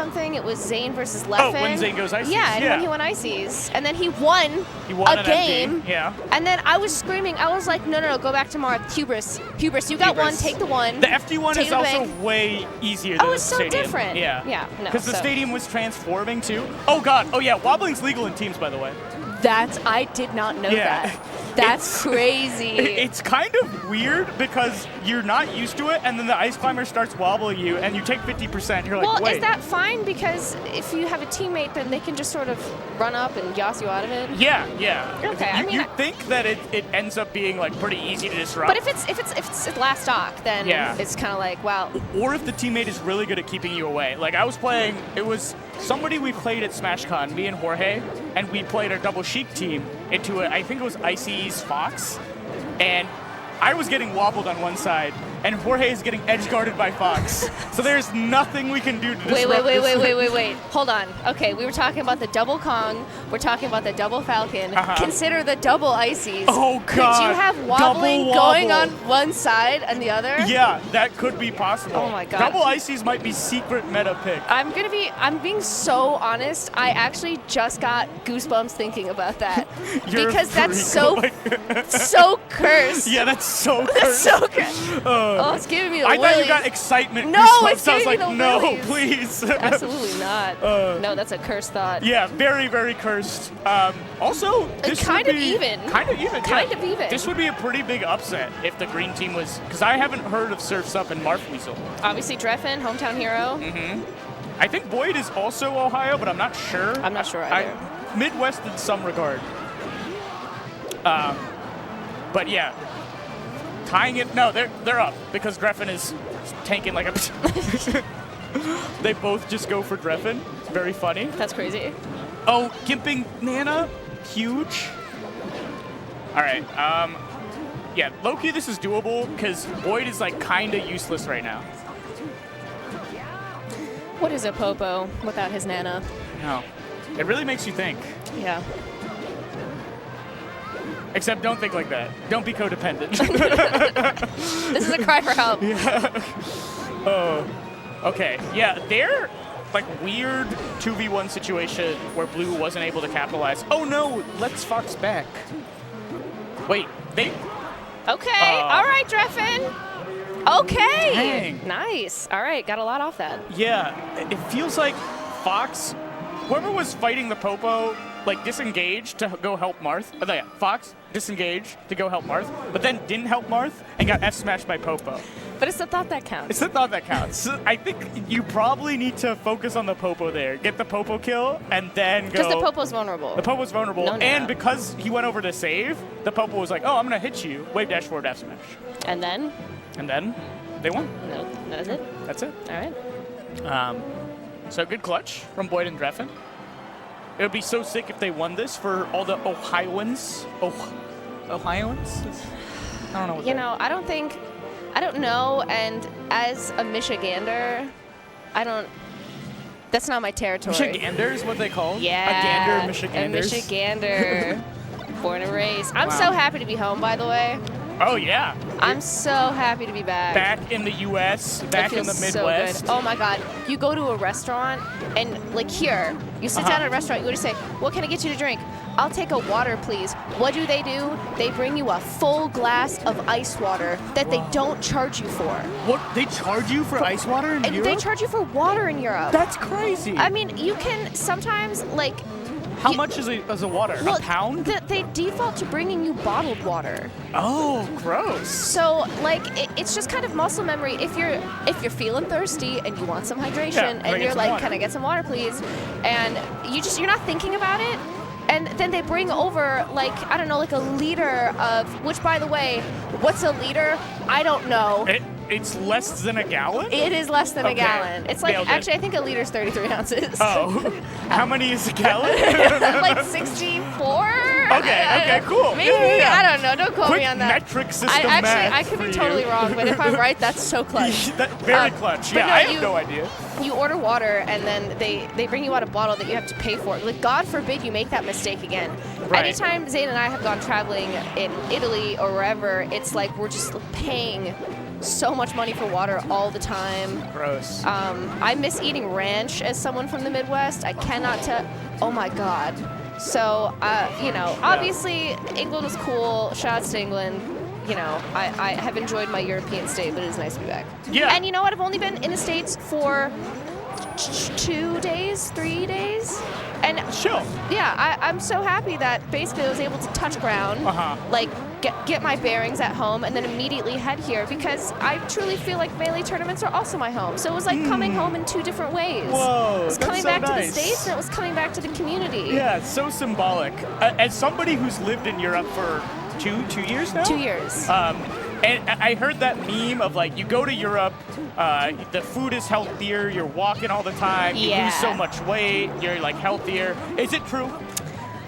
something. It was Zane versus Leffen. Oh, when Zane goes Ices. Yeah, and when he won Ices. And then he won a game. Yeah. And then I was screaming. I was like, no, go back to Marf. Hubris, you got one, take the one. The FD one is also way easier than the stadium. Oh, it's so different. Yeah. No. Because the stadium was transforming too. Oh, God. Oh, yeah. Wobbling's legal in teams, by the way. I did not know that. That's crazy. It's kind of weird because you're not used to it, and then the ice climber starts wobbling you, and you take 50%. You're like, well, wait. Is that fine? Because if you have a teammate, then they can just sort of run up and yas you out of it. Yeah. Okay. You think that it ends up being like pretty easy to disrupt. But if it's last stock, then it's kind of like, wow. Or if the teammate is really good at keeping you away. Like I was playing, it was somebody we played at SmashCon, me and Jorge, and we played a double Sheik team into I think it was Icy's Fox, and I was getting wobbled on one side, and Jorge is getting edge guarded by Fox. So there's nothing we can do to disrupt Wait. Hold on. Okay, we were talking about the double Kong. We're talking about the double Falcon. Consider the double Ices. Oh, God. Could you have wobbling going on one side and the other? Yeah, that could be possible. Oh, my God. Double Ices might be secret meta pick. I'm being so honest. I actually just got goosebumps thinking about that. Because that's so cursed. Yeah, that's so cursed. So cursed. It's giving me the I willies. thought you got excitement. No, it's giving me the no, willies. please. Absolutely not. No, that's a cursed thought. Yeah, very, very cursed. Also, this kind would of be even. Kind of even. Kind of even. This would be a pretty big upset if the green team was, because I haven't heard of Surf's Up and Marf Weasel. Obviously, Drephen, hometown hero. I think Boyd is also Ohio, but I'm not sure. I'm not sure either. Midwest in some regard. But yeah. Tying it, no, they're up because Drephen is tanking like a. They both just go for Drephen. It's very funny. That's crazy. Oh, gimping Nana, huge. All right, yeah, low-key this is doable because Boyd is like kind of useless right now. What is a Popo without his Nana? No, it really makes you think. Yeah. Except don't think like that. Don't be codependent. This is a cry for help. Yeah. Oh. Okay. Yeah, they're like weird 2v1 situation where Blue wasn't able to capitalize. Oh no, let's Fox back. Wait, they. Okay. All right, Drephen. Okay. Dang. Nice. All right, got a lot off that. Yeah, it feels like Fox, whoever was fighting the Popo, like disengaged to go help Marth. Yeah, Fox disengaged to go help Marth, but then didn't help Marth and got F-smashed by Popo. But it's the thought that counts. It's the thought that counts. I think you probably need to focus on the Popo there. Get the Popo kill, and then go. Because the Popo's vulnerable. The Popo's vulnerable, No. and because he went over to save, the Popo was like, oh, I'm going to hit you. Wave dash forward F smash. And then? And then they won. No, that's it? That's it. All right. So good clutch from Boyd and Drephen. It would be so sick if they won this for all the Ohioans. Ohioans? I don't know what You know, I don't know, and as a Michigander, that's not my territory. Michigander is what they call? Yeah. A gander, Michiganders. A Michigander. Born and raised. I'm so happy to be home, by the way. Oh, yeah. I'm so happy to be back. Back in the U.S., back in the Midwest. So good. Oh, my God. You go to a restaurant, and, like, here, you sit down at a restaurant, you go to say, what can I get you to drink? I'll take a water, please. What do? They bring you a full glass of ice water that they don't charge you for. What? They charge you for ice water in Europe? They charge you for water in Europe. That's crazy. I mean, you can sometimes, like... How much is a water? Well, a pound? They default to bringing you bottled water. Oh, gross. So, like, it's just kind of muscle memory. If you're feeling thirsty and you want some hydration, and you're like, can I get some water, please? And you're not thinking about it. And then they bring over, like, I don't know, like a liter of, which, by the way, what's a liter? I don't know. It's less than a gallon? It is less than a gallon. It's like, actually, I think a liter's 33 ounces. Oh. How many is a gallon? Like 64? Okay, cool. Maybe, I don't know. Don't quote me on that. Metric system I could be totally wrong, but if I'm right, that's so clutch. Very clutch. Yeah, no, I have no idea. You order water, and then they bring you out a bottle that you have to pay for. Like, God forbid you make that mistake again. Right. Anytime Zane and I have gone traveling in Italy or wherever, it's like we're just paying so much money for water all the time. Gross. I miss eating ranch as someone from the Midwest. I cannot tell. Oh my God. So, you know, obviously England was cool. Shout out to England. You know, I have enjoyed my European stay, but it is nice to be back. Yeah. And you know what? I've only been in the States for 2 days, 3 days. And Chill. yeah, I'm so happy that basically I was able to touch ground, like get my bearings at home, and then immediately head here because I truly feel like Melee tournaments are also my home. So it was like coming home in 2 different ways. Whoa, it was that's coming so back to the nice. States, and it was coming back to the community. Yeah, it's so symbolic. As somebody who's lived in Europe for 2 years now? 2 years. And I heard that meme of like, you go to Europe, the food is healthier, you're walking all the time, you lose so much weight, you're like healthier. Is it true?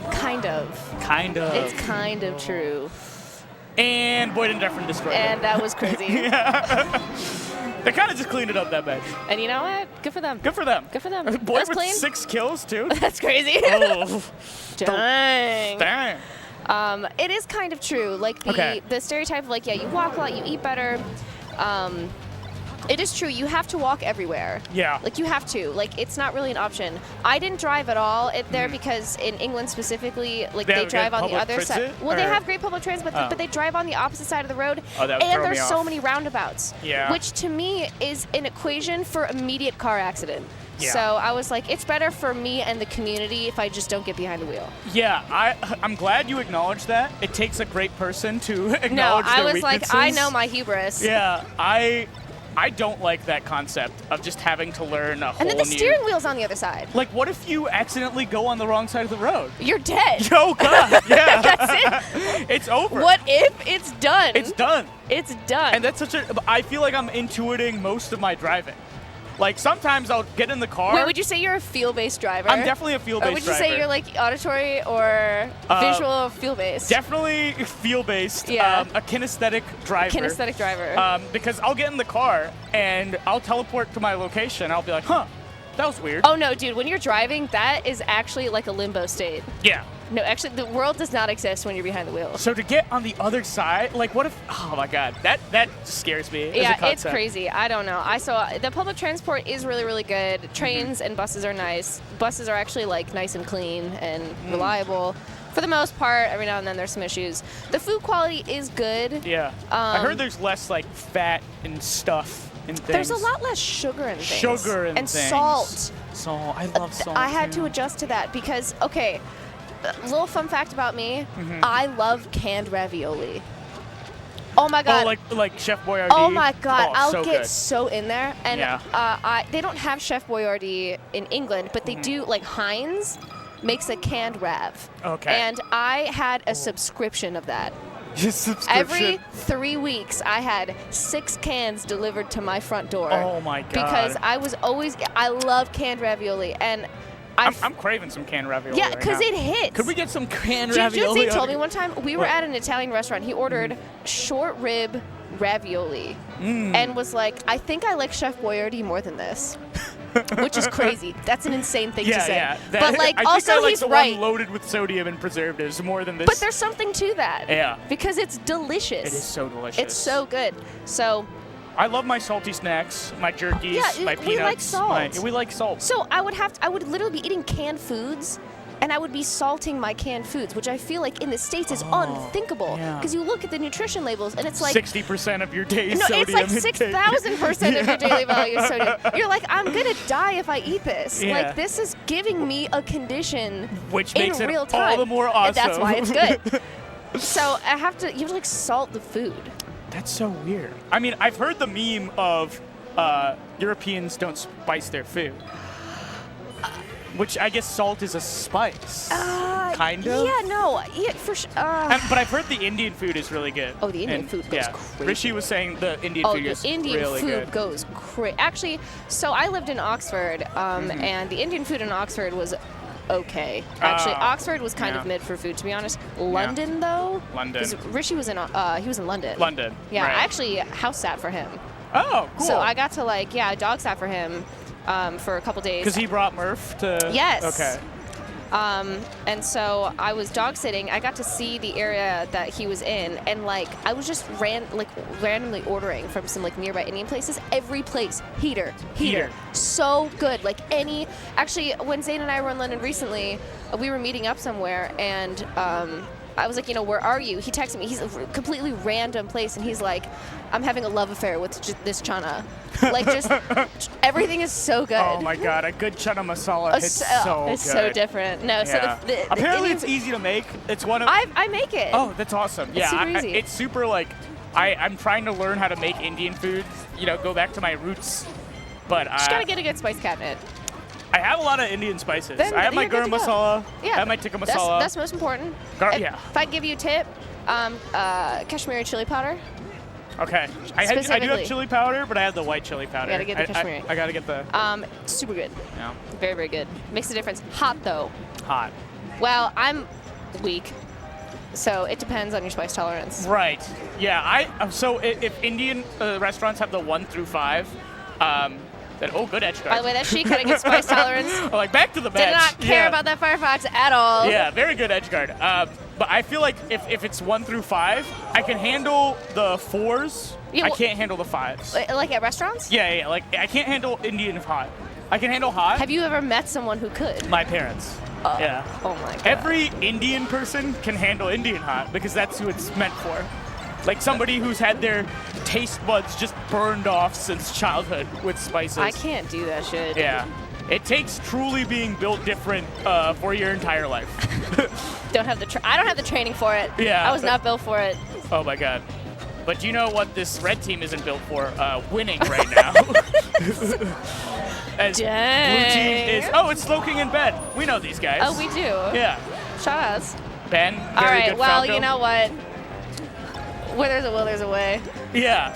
Kind of. Kind of. It's kind of true. And Boyd and Drephen destroyed And it. that was crazy. They kind of just cleaned it up that bench. And you know what? Good for them. Good for them. Good for them. Boyd That's with clean. 6 kills too. That's crazy. Oh. Dang. Dang. It is kind of true. Like the stereotype of like, yeah, you walk a lot, you eat better. It is true. You have to walk everywhere. Yeah. Like you have to. Like it's not really an option. I didn't drive at all there because in England specifically, like they drive on the other side. Well, they have great public transit, but they drive on the opposite side of the road. Oh, that would and throw me there's so off. many roundabouts. Yeah. Which to me is an equation for immediate car accident. Yeah. So I was like, it's better for me and the community if I just don't get behind the wheel. Yeah, I'm glad you acknowledge that. It takes a great person to acknowledge No, I their was weaknesses. like, I know my hubris. Yeah, I don't like that concept of just having to learn a whole And then the new... steering wheel's on the other side. Like, what if you accidentally go on the wrong side of the road? You're dead. Oh, God, yeah. That's it. It's over. What if it's done? It's done. It's done. And that's such a... I feel like I'm intuiting most of my driving. Like, sometimes I'll get in the car... Wait, would you say you're a feel-based driver? I'm definitely a feel-based driver. Or would you say you're like auditory or visual or feel-based? Definitely feel-based. Yeah. A kinesthetic driver. Kinesthetic driver. Because I'll get in the car and I'll teleport to my location. I'll be like, huh, that was weird. Oh, no, dude. When you're driving, that is actually like a limbo state. Yeah. No, actually, the world does not exist when you're behind the wheel. So to get on the other side, like, what if? Oh my God, that scares me. Yeah, as a concept. it's crazy. I don't know. I saw the public transport is really, really good. Trains and buses are nice. Buses are actually like nice and clean and reliable. For the most part, every now and then there's some issues. The food quality is good. Yeah. I heard there's less like fat and stuff and things. There's a lot less sugar and things. Sugar and things. Salt. Salt. I love salt. I had too. to adjust to that because, okay, little fun fact about me, I love canned ravioli. Oh my God. Oh, like Chef Boyardee. Oh my God, Oh, I'll so get good. so in there. And they don't have Chef Boyardee in England, but they do, like Heinz makes a canned rav. Okay. And I had a subscription of that. Subscription. Every 3 weeks, I had 6 cans delivered to my front door. Oh my God. Because I love canned ravioli. And I'm craving some canned ravioli. yeah, right because now. it hits. Could we get some canned Do you ravioli? know what he told me one time? We were What? at an Italian restaurant. He ordered short rib ravioli and was like, I think I like Chef Boyardee more than this. Which is crazy. That's an insane thing to say. Yeah. But like, I think also I like he's the right. one loaded with sodium and preservatives more than this. But there's something to that. Yeah. Because it's delicious. It is so delicious. It's so good. So I love my salty snacks, my jerkies, Yeah, my peanuts. we like salt. We like salt. So I would literally be eating canned foods, and I would be salting my canned foods, which I feel like in the States is unthinkable. yeah. Because you look at the nutrition labels, and it's like 60% of your day's no, sodium it's like intake. 6,000% of your daily value of sodium. You're like, I'm gonna die if I eat this. Yeah. Like this is giving me a condition Which in makes it real all time. the more awesome. And that's why it's good. So you have to like salt the food. That's so weird. I mean, I've heard the meme of Europeans don't spice their food. Which I guess salt is a spice. Kind of? Yeah, no. Yeah, for sure. But I've heard the Indian food is really good. Oh, the Indian And, food goes yeah. crazy. Rishi was saying the Indian food is the Indian really food good. goes crazy. Actually, so I lived in Oxford, and the Indian food in Oxford was okay. Actually, Oxford was kind of mid for food, to be honest. London, though. London. 'Cause Rishi was in London. London. Yeah, right. I actually house sat for him. Oh, cool. So I got to dog sat for him for a couple days. Because he brought Marf to. Yes. Okay. And so I was dog sitting. I got to see the area that he was in, and like I was just randomly ordering from some like nearby Indian places. Every place, heater, so good. Like actually, when Zane and I were in London recently, we were meeting up somewhere, and I was like, where are you? He texted me. He's a completely random place, and he's like, I'm having a love affair with this chana. Like, just everything is so good. Oh my god, a good chana masala hits so good. It's so different. No, yeah. so the apparently it's easy to make. It's one of I make it. Oh, that's awesome. It's super easy. It's super like I'm trying to learn how to make Indian food. Go back to my roots. But just gotta get a good spice cabinet. I have a lot of Indian spices. Then I have my garam masala. Yeah, I have my tikka masala. That's most important. If I give you a tip, Kashmiri chili powder. Okay. I do have chili powder, but I have the white chili powder. You gotta get the Kashmiri. I gotta get the. Super good. Yeah. Very, very good. Makes a difference. Hot though. Hot. Well, I'm weak, so it depends on your spice tolerance. Right. Yeah. So if Indian restaurants have the 1 through 5, then good edge guard. By the way, that sheet had a good spice tolerance. Like back to the bench. Did not care about that Firefox at all. Yeah, very good edge guard. But I feel like if it's 1 through 5, I can handle the 4s. Yeah, I can't handle the 5s. Like at restaurants? Yeah. Like I can't handle Indian hot. I can handle hot. Have you ever met someone who could? My parents. Yeah. Oh my god. Every Indian person can handle Indian hot because that's who it's meant for. Like somebody who's had their taste buds just burned off since childhood with spices. I can't do that shit. Yeah. It takes truly being built different for your entire life. I don't have the training for it. Yeah. I was not built for it. Oh my god. But you know what this red team isn't built for? Winning right now. As Dang. blue team is... Oh, it's Slowking in bed. We know these guys. Oh, we do? Yeah. Shout outs. Ben, very all right, good well, Falco. you know what? Where there's a will, there's a way. Yeah.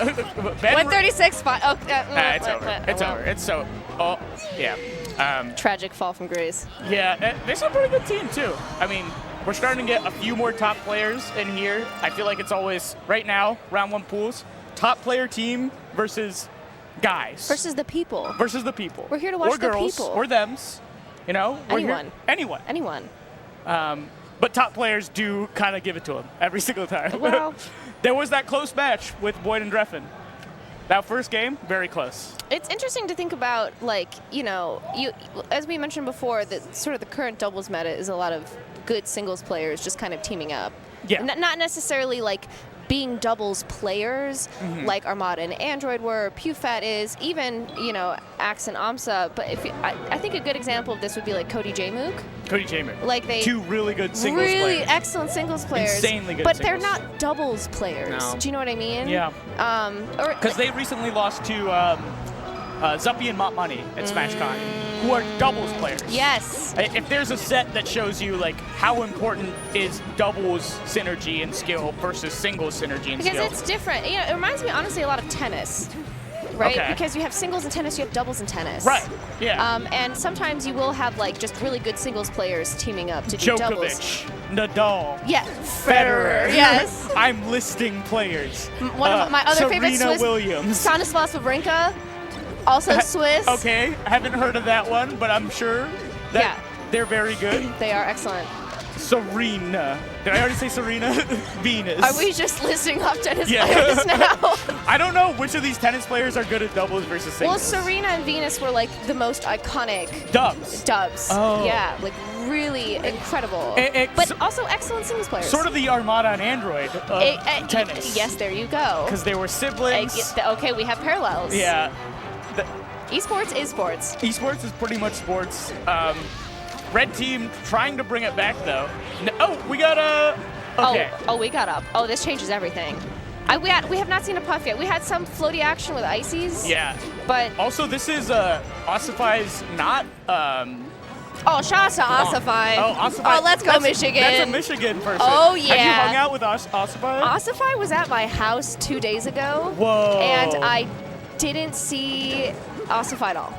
Ben 136, it's over. It's over. It's so... Oh, yeah. Tragic fall from grace. Yeah, there's a pretty good team, too. I mean, we're starting to get a few more top players in here. I feel like it's always, right now, round 1 pools, top player team versus guys. Versus the people. Versus the people. We're here to watch or girls, the people. Or thems. Anyone. Anyone. But top players do kind of give it to them every single time. Well, there was that close match with Boyd and Drephen. That first game, very close. It's interesting to think about, like, as we mentioned before, that sort of the current doubles meta is a lot of good singles players just kind of teaming up. Yeah. Not necessarily like being doubles players like Armada and Android were, PewFat is, even, Axe and Amsa. But I think a good example of this would be like Cody J-Mook. Cody J-Mook. Like two really good singles players. Really excellent singles players. Insanely good but singles. They're not doubles players. No. Do you know what I mean? Yeah. Because they recently lost to Zuppy and Mop Money at SmashCon, who are doubles players. Yes. If there's a set that shows you like how important is doubles synergy and skill versus singles synergy and skill. Because it's different. It reminds me honestly a lot of tennis. Right? Okay. Because you have singles in tennis, you have doubles in tennis. Right. Yeah. And sometimes you will have like just really good singles players teaming up to do doubles. Djokovic, Nadal. Yeah. Federer. Yes. I'm listing players. One of my other favorite Serena Swiss. Williams. Stanislas Wawrinka, also Swiss. Okay. I haven't heard of that one, but I'm sure that they're very good. They are excellent. Serena. Did I already say Serena? Venus. Are we just listing off tennis players now? I don't know which of these tennis players are good at doubles versus singles. Well, Serena and Venus were like the most iconic dubs. Oh. Yeah, like really incredible. But also excellent singles players. Sort of the Armada and Android of tennis. Yes, there you go. Because they were siblings. Okay, we have parallels. Yeah. Esports is sports. Esports is pretty much sports. Red team trying to bring it back, though. We got a... Okay. Oh, we got up. Oh, this changes everything. We have not seen a puff yet. We had some floaty action with Ices. Yeah. But... Also, this is Ossify's not... shout out to Ossify. Ossify. Oh, let's go, Michigan. That's a Michigan person. Oh, yeah. Have you hung out with Ossify? Ossify was at my house 2 days ago. Whoa. And I didn't see Ossify at all.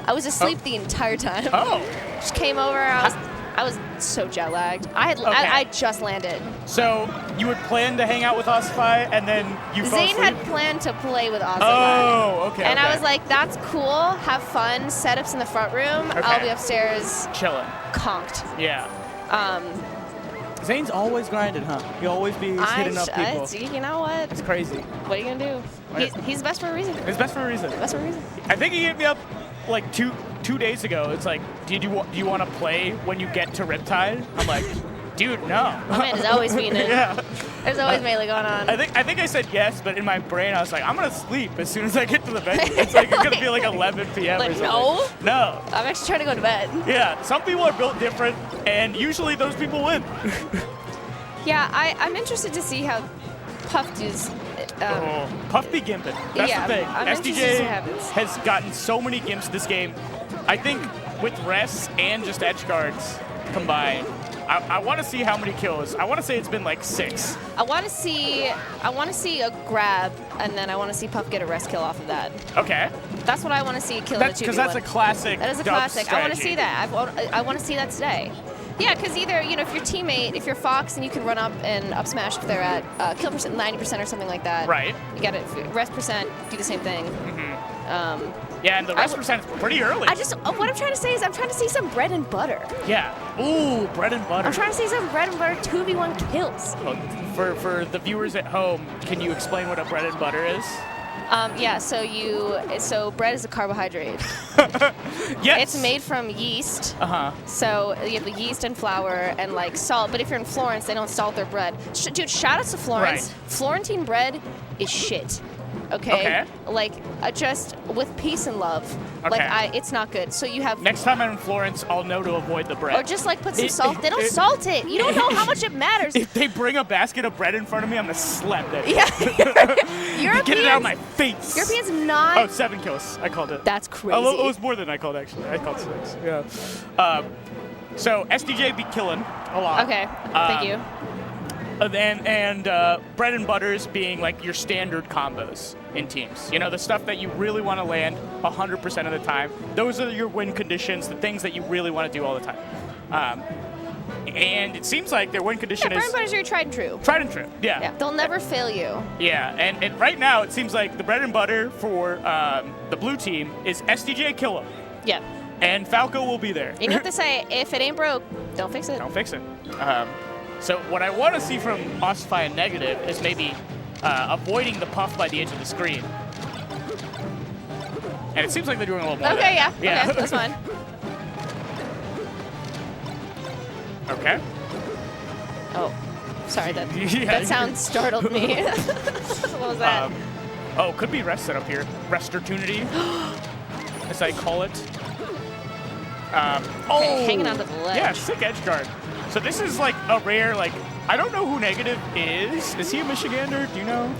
I was asleep the entire time. Oh. Just came over. I was so jet lagged. I just landed. So you would plan to hang out with Ossify, and then you fell Zane asleep? had planned to play with Ossify. Oh, okay. And I was like, that's cool. Have fun. Setups in the front room. Okay. I'll be upstairs. Chilling. Conked. Yeah. Zane's always grinding, huh? He always be hitting up people. You know what? It's crazy. What are you going to do? He's best for a reason. It's best for a reason. Best for a reason. I think he hit me up like two days ago. It's like, do you want to play when you get to Riptide? I'm like, dude, no. My man is always meaning. Yeah. There's always melee going on. I think I said yes, but in my brain I was like, I'm gonna sleep as soon as I get to the venue. It's like it's gonna be like 11 p.m. Like, or something. No. I'm actually trying to go to bed. Yeah. Some people are built different, and usually those people win. Yeah, I'm interested to see how Puff does. Puff be gimping. That's yeah, the thing. I'm interested to see SDJ what happens. has gotten so many gimps this game. I think with rests and just edge guards combined, I want to see how many kills. I want to say it's been like 6. I want to see a grab, and then I want to see Puff get a rest kill off of that. Okay. That's what I want to see. Kill in a 2v1. Because that's a classic. That is a dub classic. strategy. I want to see that. I want to see that today. Yeah, because either, you know, if your teammate, if you're Fox and you can run up and up smash if they're at kill percent 90% or something like that. Right. You got it. Rest percent, do the same thing. Yeah, and the rest percent is pretty early. What I'm trying to say is I'm trying to see some bread and butter. Yeah. Ooh, bread and butter. I'm trying to see some bread and butter 2v1 kills. For the viewers at home, can you explain what a bread and butter is? Yeah, so bread is a carbohydrate. Yes. It's made from yeast. Uh-huh. So you have the yeast and flour and like salt. But if you're in Florence, they don't salt their bread. Dude, shout out to Florence. Right. Florentine bread is shit. Okay. Like just with peace and love. Okay. Like it's not good. So you have. Next time I'm in Florence, I'll know to avoid the bread. Or just like put some salt. They don't salt it. You don't know how much it matters. If they bring a basket of bread in front of me, I'm gonna slap that. Yeah. Europeans, get it out of my face. Europeans not. Oh, 7 kills. I called it. That's crazy. Oh, it was more than I called actually. I called 6. Yeah. So SDJ be killing a lot. Okay. Thank you. And bread and butters being like your standard combos in teams. You know, the stuff that you really want to land 100% of the time. Those are your win conditions, the things that you really want to do all the time. And it seems like their win condition bread is... and butters are tried and true. Tried and true, yeah. They'll never fail you. Yeah, and right now it seems like the bread and butter for the blue team is SDJ kill 'em. Yeah. And Falco will be there. You know what they say, if it ain't broke, don't fix it. Don't fix it. So what I want to see from Ossify and Negative is maybe avoiding the puff by the edge of the screen. And it seems like they're doing a little more. Okay, of that. yeah. Okay, that's fine. Okay. Oh, sorry, that Yeah. that sound startled me. What was that? Oh, could be rest setup here. Rest-opportunity, as I call it. Okay, hanging on to the ledge. Yeah, sick edge guard. So this is like a rare, like, I don't know who Negative is. Is he a Michigander? Do you know?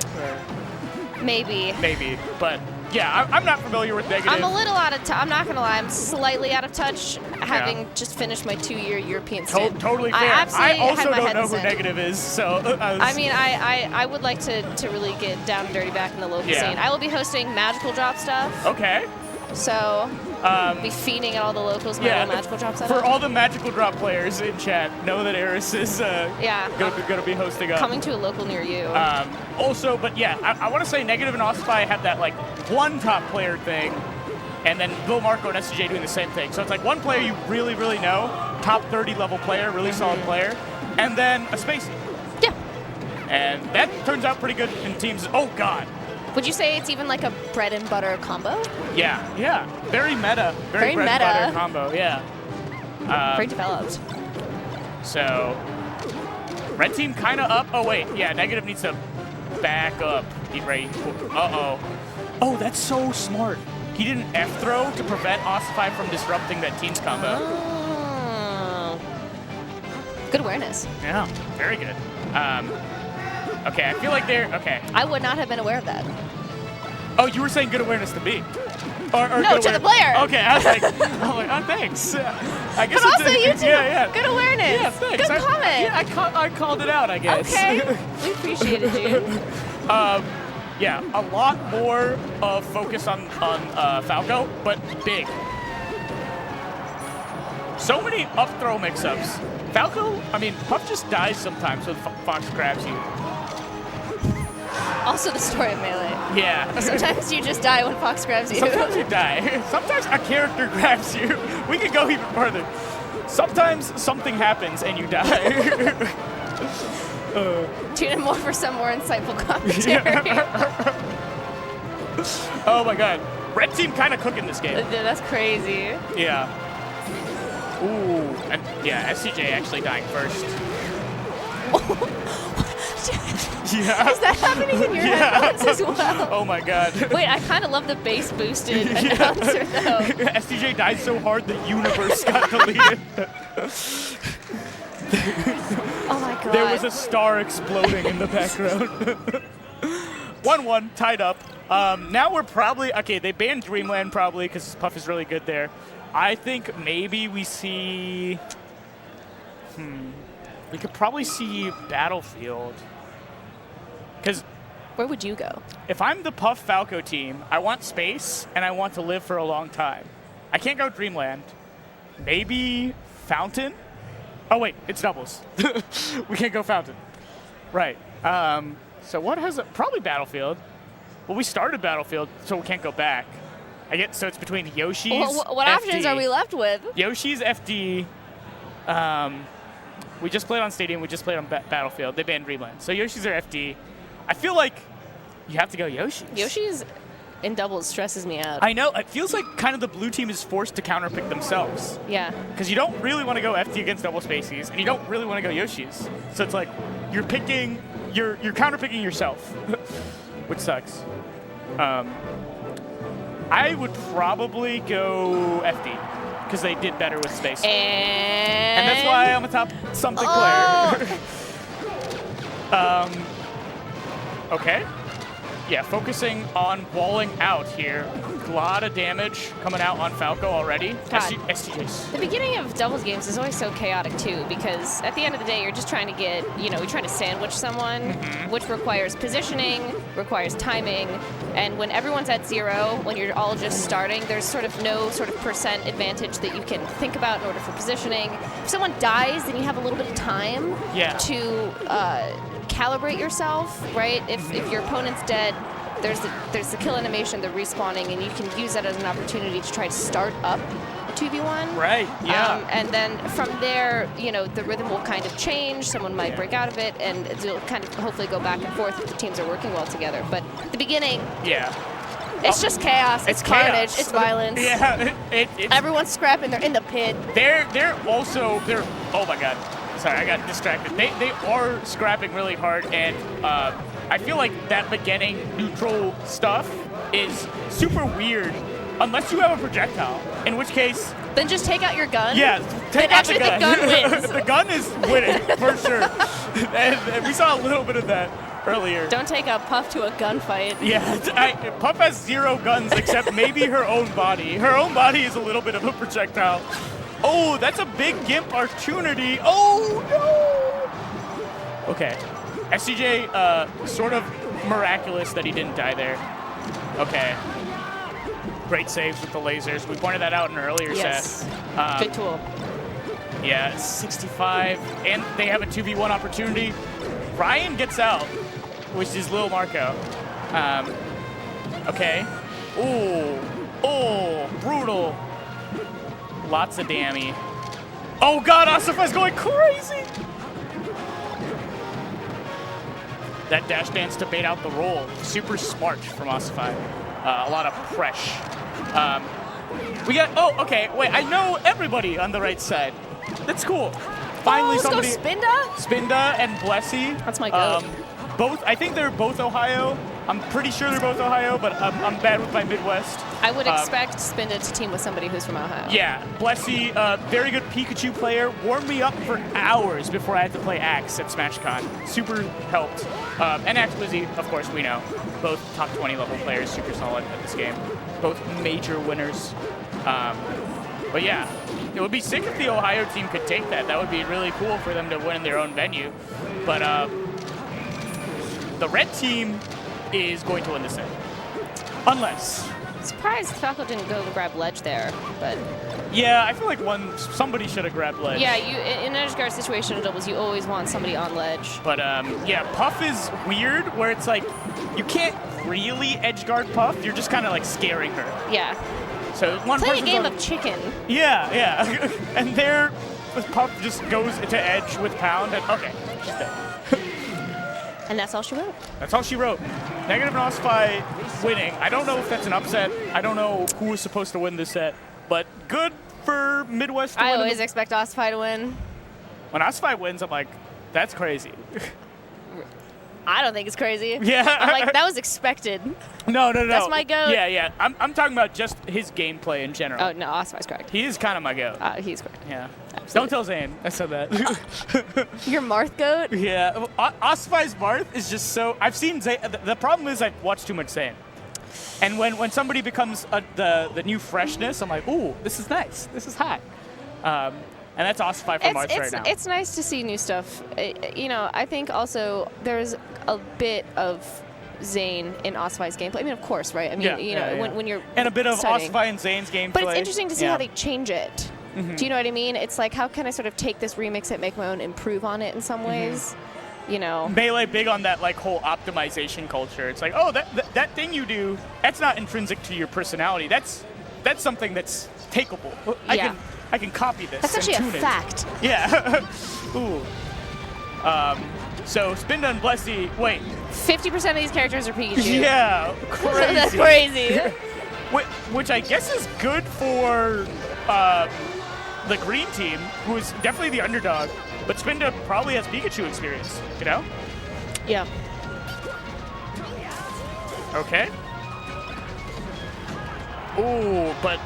Maybe. Maybe, but yeah, I'm not familiar with Negative. I'm a little out of touch. I'm not gonna lie. I'm slightly out of touch, having just finished my 2-year European stint. Totally fair. I also had my don't head know in who sand. Negative is, so. I mean, I would like to really get down and dirty back in the local scene. I will be hosting magical drop stuff. Okay. So, be feeding at all the locals my little magical drop stuff. For all the magical drop players in chat, know that Eris is gonna be hosting up. Coming to a local near you. Also, but yeah, I want to say Negative and Ossify have that like one top player thing, and then Bill Marco and SDJ doing the same thing. So it's like one player you really, really know, top 30 level player, really solid player, and then a Spacey. Yeah. And that turns out pretty good in teams. Oh God. Would you say it's even like a bread and butter combo? Yeah. Very meta. Very bread meta. and butter combo, yeah. Very developed. So, red team kind of up. Oh, wait. Yeah, Negative needs to back up. Get ready. Uh-oh. Oh, that's so smart. He did an F throw to prevent Ossify from disrupting that team's combo. Oh. Good awareness. Yeah, very good. Okay, I feel like they're... Okay. I would not have been aware of that. Oh, you were saying good awareness to me. Or no, to the player. Okay, I was like, oh, thanks. I guess but also you too. Yeah. Good awareness. Yeah, thanks. Good comment. Yeah, I called it out, I guess. Okay. We appreciated you. Yeah, a lot more focus on Falco, but big. So many up throw mix-ups. Falco, I mean, Puff just dies sometimes when Fox grabs you. Also the story of Melee. Yeah. Sometimes you just die when Fox grabs you. Sometimes you die. Sometimes a character grabs you. We can go even further. Sometimes something happens and you die. Tune in more for some more insightful commentary. Yeah. Oh my god. Red team kind of cooking this game. That's crazy. Yeah. Ooh. And yeah, SCJ actually dying first. Yeah. Is that happening in your headphones as well? Oh my god. Wait, I kind of love the bass boosted announcer though. SCJ died so hard the universe got deleted. Oh my god. There was a star exploding in the background. 1-1, tied up. Now we're probably, okay, they banned Dreamland probably because Puff is really good there. I think maybe we see, we could probably see Battlefield. Because where would you go? if I'm the Puff Falco team, I want space and I want to live for a long time. I can't go Dreamland. Maybe Fountain? Oh wait, it's doubles. We can't go Fountain. Right. So what has probably Battlefield. Well, we started Battlefield, so we can't go back. So it's between Yoshi's. Well, what FD. options are we left with? Yoshi's FD. We just played on Stadium. We just played on Battlefield. They banned Dreamland. So Yoshi's are FD. I feel like you have to go Yoshi's. Yoshi's in doubles stresses me out. I know. It feels like kind of the blue team is forced to counterpick themselves. Yeah. Because you don't really want to go FD against double spacies, and you don't really want to go Yoshi's. So it's like you're counterpicking yourself, which sucks. I would probably go FD because they did better with space. And that's why I'm a top something player. Okay. Yeah, focusing on walling out here. A lot of damage coming out on Falco already. STJs. The beginning of doubles games is always so chaotic too, because at the end of the day, you're just trying to get, you're trying to sandwich someone, which requires positioning, requires timing, and when everyone's at 0, when you're all just starting, there's sort of no sort of percent advantage that you can think about in order for positioning. If someone dies, then you have a little bit of time to calibrate yourself, right? If your opponent's dead, there's the kill animation, the respawning, and you can use that as an opportunity to try to start up a 2v1. Right, yeah. And then from there, the rhythm will kind of change. Someone might break out of it, and it'll kind of hopefully go back and forth if the teams are working well together. But the beginning, it's just chaos. It's carnage. Chaos. It's violence. Yeah, everyone's scrapping. They're in the pit. They're oh my god. Sorry, I got distracted. They are scrapping really hard, and I feel like that beginning neutral stuff is super weird unless you have a projectile, in which case... Then just take out your gun? Yeah, take out the gun. The gun wins. The gun is winning, for sure. And we saw a little bit of that earlier. Don't take a Puff to a gunfight. Yeah, Puff has 0 guns except maybe her own body. Her own body is a little bit of a projectile. Oh, that's a big GIMP opportunity. Oh, no. Okay. SCJ, sort of miraculous that he didn't die there. Okay. Great saves with the lasers. We pointed that out in an earlier set. Good tool. Yeah, 65. And they have a 2v1 opportunity. Ryan gets out, which is Lil Marco. Okay. Oh, brutal. Lots of dammy. Oh god, Ossify's going crazy! That dash dance to bait out the roll. Super smart from Ossify. A lot of fresh. We got, okay, wait, I know everybody on the right side. That's cool. Finally somebody. Let's go Spinda? Spinda and Blesse. That's my goat. I think they're both Ohio. I'm pretty sure they're both Ohio, but I'm bad with my Midwest. I would expect Spinda to team with somebody who's from Ohio. Yeah, Blesse, very good Pikachu player. Warmed me up for hours before I had to play Axe at SmashCon. Super helped. And Axe Lizzie, of course, we know. Both top 20 level players, super solid at this game. Both major winners. But yeah, it would be sick if the Ohio team could take that. That would be really cool for them to win in their own venue. But the red team is going to win this set. Unless Surprised Falco didn't go to grab ledge there, but... Yeah, I feel like somebody should have grabbed ledge. Yeah, in an edge guard situation in doubles, you always want somebody on ledge. But yeah, Puff is weird, where it's like, you can't really edge guard Puff, you're just kind of like scaring her. Yeah. So one playing a game on, of chicken. Yeah, yeah. And there, Puff just goes to edge with pound, and okay, she's dead. And that's all she wrote. That's all she wrote. Negative and Ossify winning. I don't know if that's an upset. I don't know who was supposed to win this set, but good for Midwest to win. I always expect Ossify to win. When Ossify wins, I'm like, that's crazy. I don't think it's crazy. Yeah. I'm like, that was expected. No. That's my goat. Yeah. I'm talking about just his gameplay in general. Oh, no, Ossify's correct. He is kind of my goat. He's correct. Yeah. Absolutely. Don't tell Zane I said that. Your Marth goat? Yeah. Ossify's Marth is just so... I've seen Zane... The problem is I've watched too much Zane. And when somebody becomes the new freshness, I'm like, ooh, this is nice. This is hot. And that's Ossify for Marth right now. It's nice to see new stuff. You know, I think also there's a bit of Zane in Ossify's gameplay. I mean, of course, right? I mean, when you're and a bit of studying. Ossify and Zane's gameplay. But it's interesting to see how they change it. Mm-hmm. Do you know what I mean? It's like, how can I sort of take this, remix it, make my own, improve on it in some ways? You know, Melee big on that like whole optimization culture. It's like, oh, that thing you do, that's not intrinsic to your personality. That's something that's takeable. I can copy this. That's actually and a tune fact. It. Yeah. Ooh. So Spinda and Blesse. Wait. 50% of these characters are Pikachu. Yeah. Crazy. That's crazy. Which I guess is good for the green team, who is definitely the underdog. But Spinda probably has Pikachu experience, you know? Yeah. Okay. Ooh, but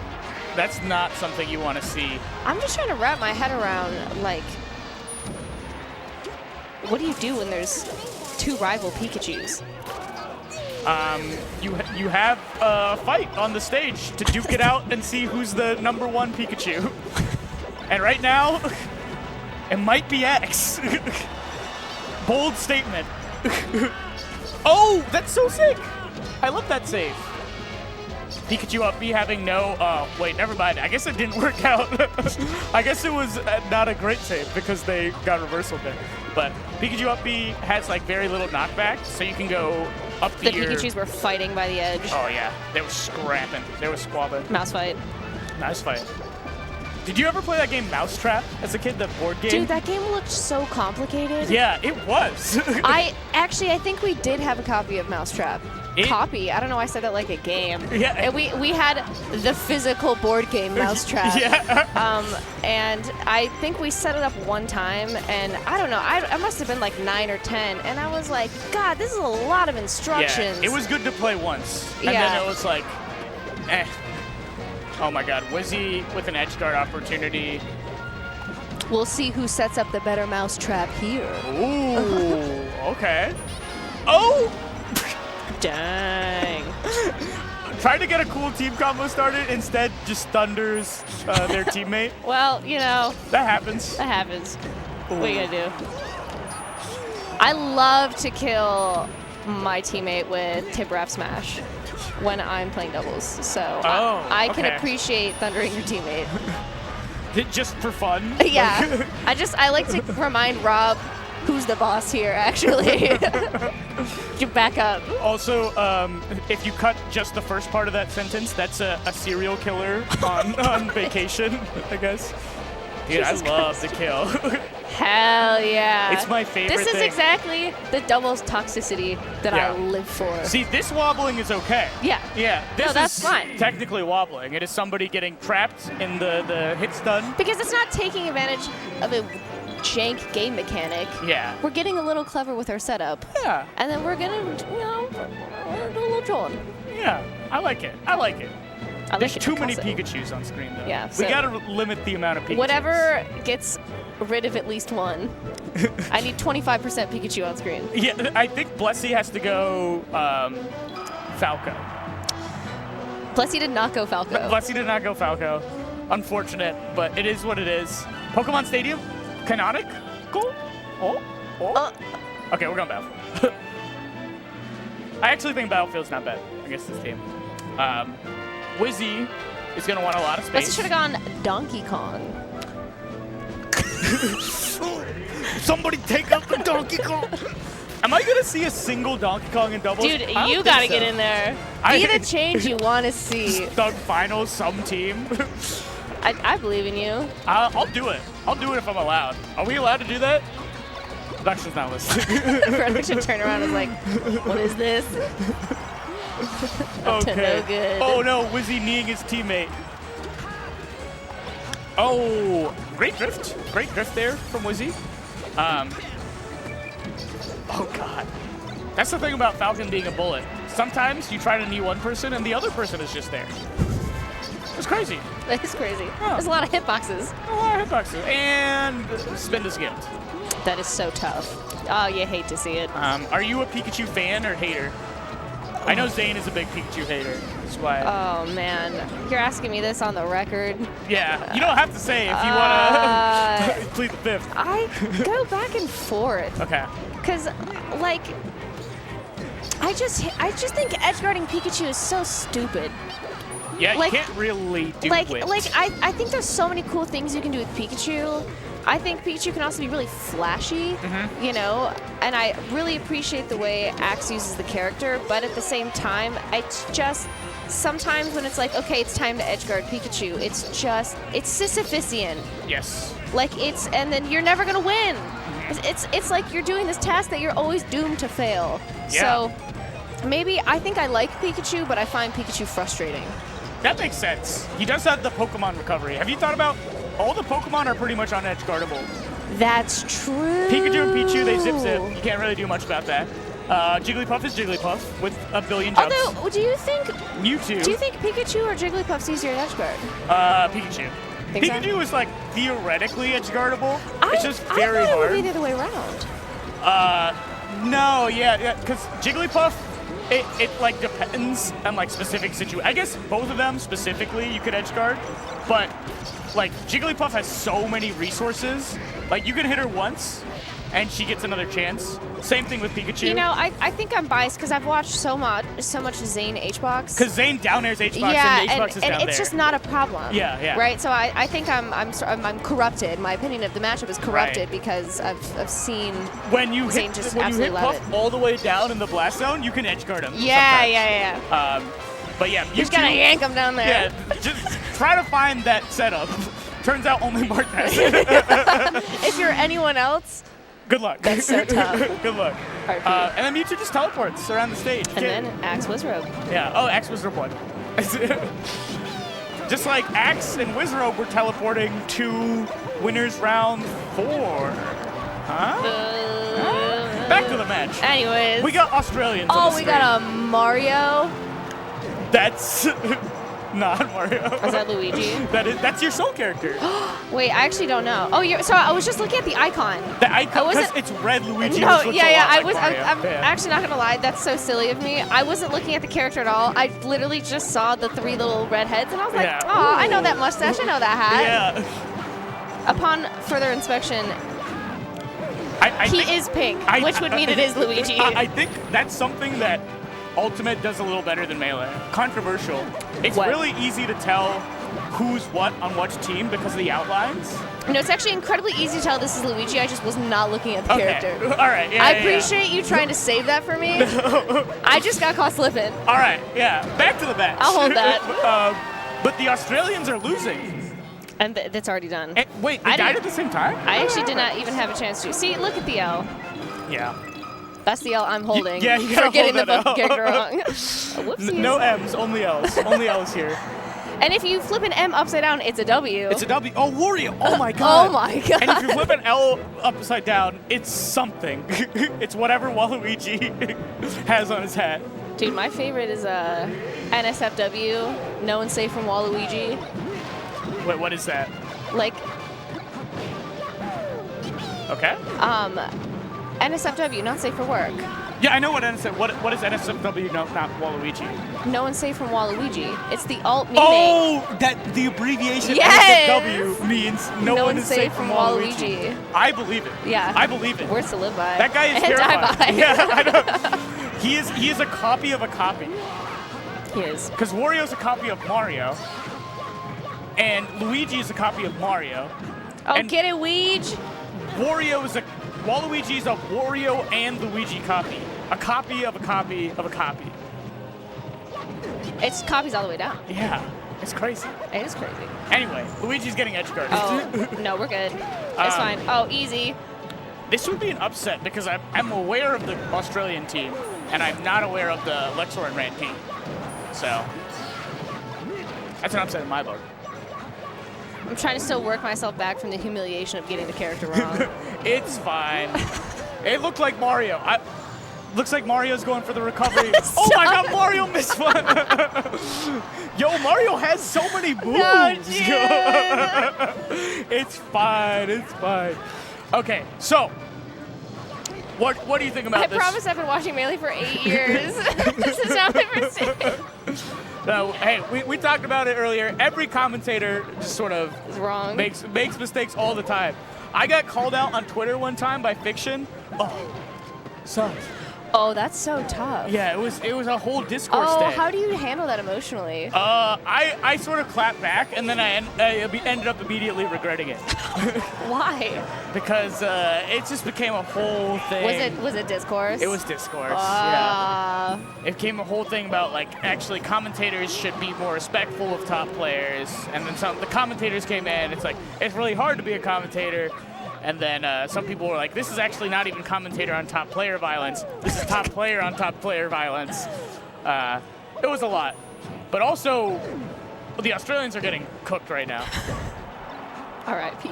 that's not something you want to see. I'm just trying to wrap my head around, like, what do you do when there's two rival Pikachus? You have a fight on the stage to duke it out and see who's the #1 Pikachu. And right now, it might be X. Bold statement. Oh, that's so sick. I love that save. Pikachu up B having no, wait, never mind. I guess it didn't work out. I guess it was not a great save because they got reversal there. But Pikachu up B has like very little knockback, so you can go up The tier. Pikachus were fighting by the edge. Oh yeah, they were scrapping. They were squabbing. Mouse fight. Nice fight. Did you ever play that game Mousetrap as a kid, the board game? Dude, that game looked so complicated. Yeah, it was. I think we did have a copy of Mousetrap. Copy? I don't know why I said that like a game. Yeah. And we had the physical board game Mousetrap. Yeah. And I think we set it up one time, and I don't know, I must have been like 9 or 10, and I was like, God, this is a lot of instructions. Yeah, it was good to play once. And then it was like, eh. Oh my God, Wizzy with an edge guard opportunity. We'll see who sets up the better Mousetrap here. Ooh, okay. Oh! Dang. Tried to get a cool team combo started, instead just thunders their teammate. Well, you know. That happens. That happens. Ooh. What are you gonna do? I love to kill my teammate with tip wrap smash when I'm playing doubles. So I can appreciate thundering your teammate. Just for fun? Yeah. I like to remind Rob who's the boss here, actually. You back up. Also, if you cut just the first part of that sentence, that's a serial killer on vacation, I guess. Dude, I love the kill. Hell yeah. It's my favorite This is thing. Exactly the doubles toxicity that I live for. See, this wobbling is okay. Yeah. Yeah. This that's is fine. Technically wobbling. It is somebody getting trapped in the hit stun. Because it's not taking advantage of a jank game mechanic. Yeah. We're getting a little clever with our setup. Yeah. And then we're gonna, do a little trolling. Yeah. I like it. I like it. There's too many Pikachus on screen, though. Yeah. We gotta limit the amount of Pikachus. Whatever gets rid of at least one. I need 25% Pikachu on screen. Yeah, I think Blesse has to go Falco. Blesse did not go Falco. Blesse did not go Falco. Unfortunate, but it is what it is. Pokemon Stadium? Canonic? Cool. Oh. Okay, we're going Battlefield. I actually think Battlefield's not bad against this team. Wizzy is going to want a lot of space. Blesse should have gone Donkey Kong. Somebody take out the Donkey Kong. Am I going to see a single Donkey Kong in doubles? Dude, you got to get in there. Be the change you want to see. Thug Finals, some team. I believe in you. I'll do it. I'll do it if I'm allowed. Are we allowed to do that? Production's not listening. Frederick should turn around and was like, what is this? Up to no good. Oh no, Wizzy kneeing his teammate. Oh, great drift. Great drift there from Wizzy. Oh god. That's the thing about Falcon being a bullet. Sometimes you try to knee one person and the other person is just there. It's crazy. That is crazy. Oh. There's a lot of hitboxes. A lot of hitboxes. And spin to skipped. That is so tough. Oh, you hate to see it. Are you a Pikachu fan or hater? I know Zane is a big Pikachu hater. That's why. Oh, man. You're asking me this on the record. Yeah. You don't have to say if you want to plead the fifth. I go back and forth. Okay. Because, like, I just think edgeguarding Pikachu is so stupid. Yeah, like, you can't really do like, it. Like, I think there's so many cool things you can do with Pikachu. I think Pikachu can also be really flashy, you know, and I really appreciate the way Axe uses the character, but at the same time, it's just sometimes when it's like, okay, it's time to edgeguard Pikachu, it's Sisyphusian. Yes. Like, and then you're never going to win. It's like you're doing this task that you're always doomed to fail. Yeah. So maybe I think I like Pikachu, but I find Pikachu frustrating. That makes sense. He does have the Pokemon recovery. Have you thought about all the Pokemon are pretty much on edge guardable? That's true. Pikachu and Pichu, they zip. You can't really do much about that. Jigglypuff is Jigglypuff with a billion jumps. Although, do you think Pikachu or Jigglypuff's easier to edge guard? Pikachu. Think Pikachu so? is like theoretically edge guardable. It's just very I thought hard. it would be the other way around. No, yeah, because Jigglypuff, it like depends on like specific situations. I guess both of them specifically you could edge guard, but like Jigglypuff has so many resources. Like you can hit her once, and she gets another chance. Same thing with Pikachu. You know, I think I'm biased because I've watched so much Zane HBox. Because Zane down airs HBox yeah, and HBox is down there. and it's just not a problem. Yeah, yeah. Right. So I think I'm corrupted. My opinion of the matchup is corrupted because I've seen when you Zane hit just when you hit absolutely love Puff it. all the way down in the blast zone, you can edge guard him. Yeah, sometimes. yeah. But yeah, you just gotta yank him down there. Yeah, just try to find that setup. Turns out only Mark has it. If you're anyone else, good luck. That's so tough. Good luck. And then Mewtwo just teleports around the stage. And then Axe Wizzrobe. Yeah. Oh, Axe Wizzrobe won. Just like Axe and Wizzrobe were teleporting to winners round 4. Huh? Back to the match. Anyways. We got Australians. Oh, we got a Mario. That's not Mario. Is that Luigi? That's your soul character. Wait, I actually don't know. Oh, so I was just looking at the icon. The icon, because it's red Luigi. No, which looks yeah. a lot like I'm actually not gonna lie. That's so silly of me. I wasn't looking at the character at all. I literally just saw the 3 little red heads, and I was like, oh, I know that mustache. I know that hat. Yeah. Upon further inspection, he is pink, which would mean it is Luigi. I think that's something that Ultimate does a little better than Melee. Controversial. It's really easy to tell who's what on which team because of the outlines. No, it's actually incredibly easy to tell this is Luigi. I just was not looking at the character. All right. Yeah, I appreciate you trying to save that for me. I just got caught slipping. All right. Yeah. Back to the match. I'll hold that. But the Australians are losing. And that's already done. And wait, they died at the same time? I actually did not even have a chance to. See, look at the L. Yeah. That's the L I'm holding. Yeah, you gotta for getting hold the that character wrong. Whoopsies. No M's, only L's. Only L's here. And if you flip an M upside down, it's a W. It's a W. Oh, Wario. Oh, my God. Oh, my God. And if you flip an L upside down, it's something. It's whatever Waluigi has on his hat. Dude, my favorite is NSFW, no one's safe from Waluigi. Wait, what is that? Like... Okay. NSFW, not safe for work. Yeah, I know what NSF. What is NSFW? No, not Waluigi. No one's safe from Waluigi. It's the alt meaning. Oh, that the abbreviation NSFW means no one is safe from Waluigi. I believe it. Yeah. I believe it. Words to live by. That guy is and terrifying. die by. Yeah, I know. He is a copy of a copy. He is. Because Wario's a copy of Mario, and Luigi is a copy of Mario. Oh, and get it, Weege! Waluigi is a Wario and Luigi copy. A copy of a copy of a copy. It's copies all the way down. Yeah, it's crazy. It is crazy. Anyway, Luigi's getting edge guarded. Oh, no, we're good. It's fine. Oh, easy. This would be an upset because I'm aware of the Australian team, and I'm not aware of the Lexor and Rand team. So, that's an upset in my book. I'm trying to still work myself back from the humiliation of getting the character wrong. It's fine. It looked like Mario. Looks like Mario's going for the recovery. Oh my God, Mario missed one. Yo, Mario has so many moves. No, It's fine. It's fine. Okay, so what do you think about this? I promise I've been watching Melee for 8 years. This is not my first time. No, hey, we talked about it earlier. Every commentator just sort of is wrong. Makes mistakes all the time. I got called out on Twitter one time by Fiction. Oh, sucks. Oh, that's so tough. Yeah, it was a whole discourse day. Oh, how do you handle that emotionally? I sort of clapped back, and then I ended up immediately regretting it. Why? Because it just became a whole thing. Was it discourse? It was discourse. Yeah. It became a whole thing about like actually commentators should be more respectful of top players, and then the commentators came in. It's like it's really hard to be a commentator. And then some people were like, this is actually not even commentator on top player violence. This is top player on top player violence. It was a lot. But also, the Australians are getting cooked right now. R.I.P.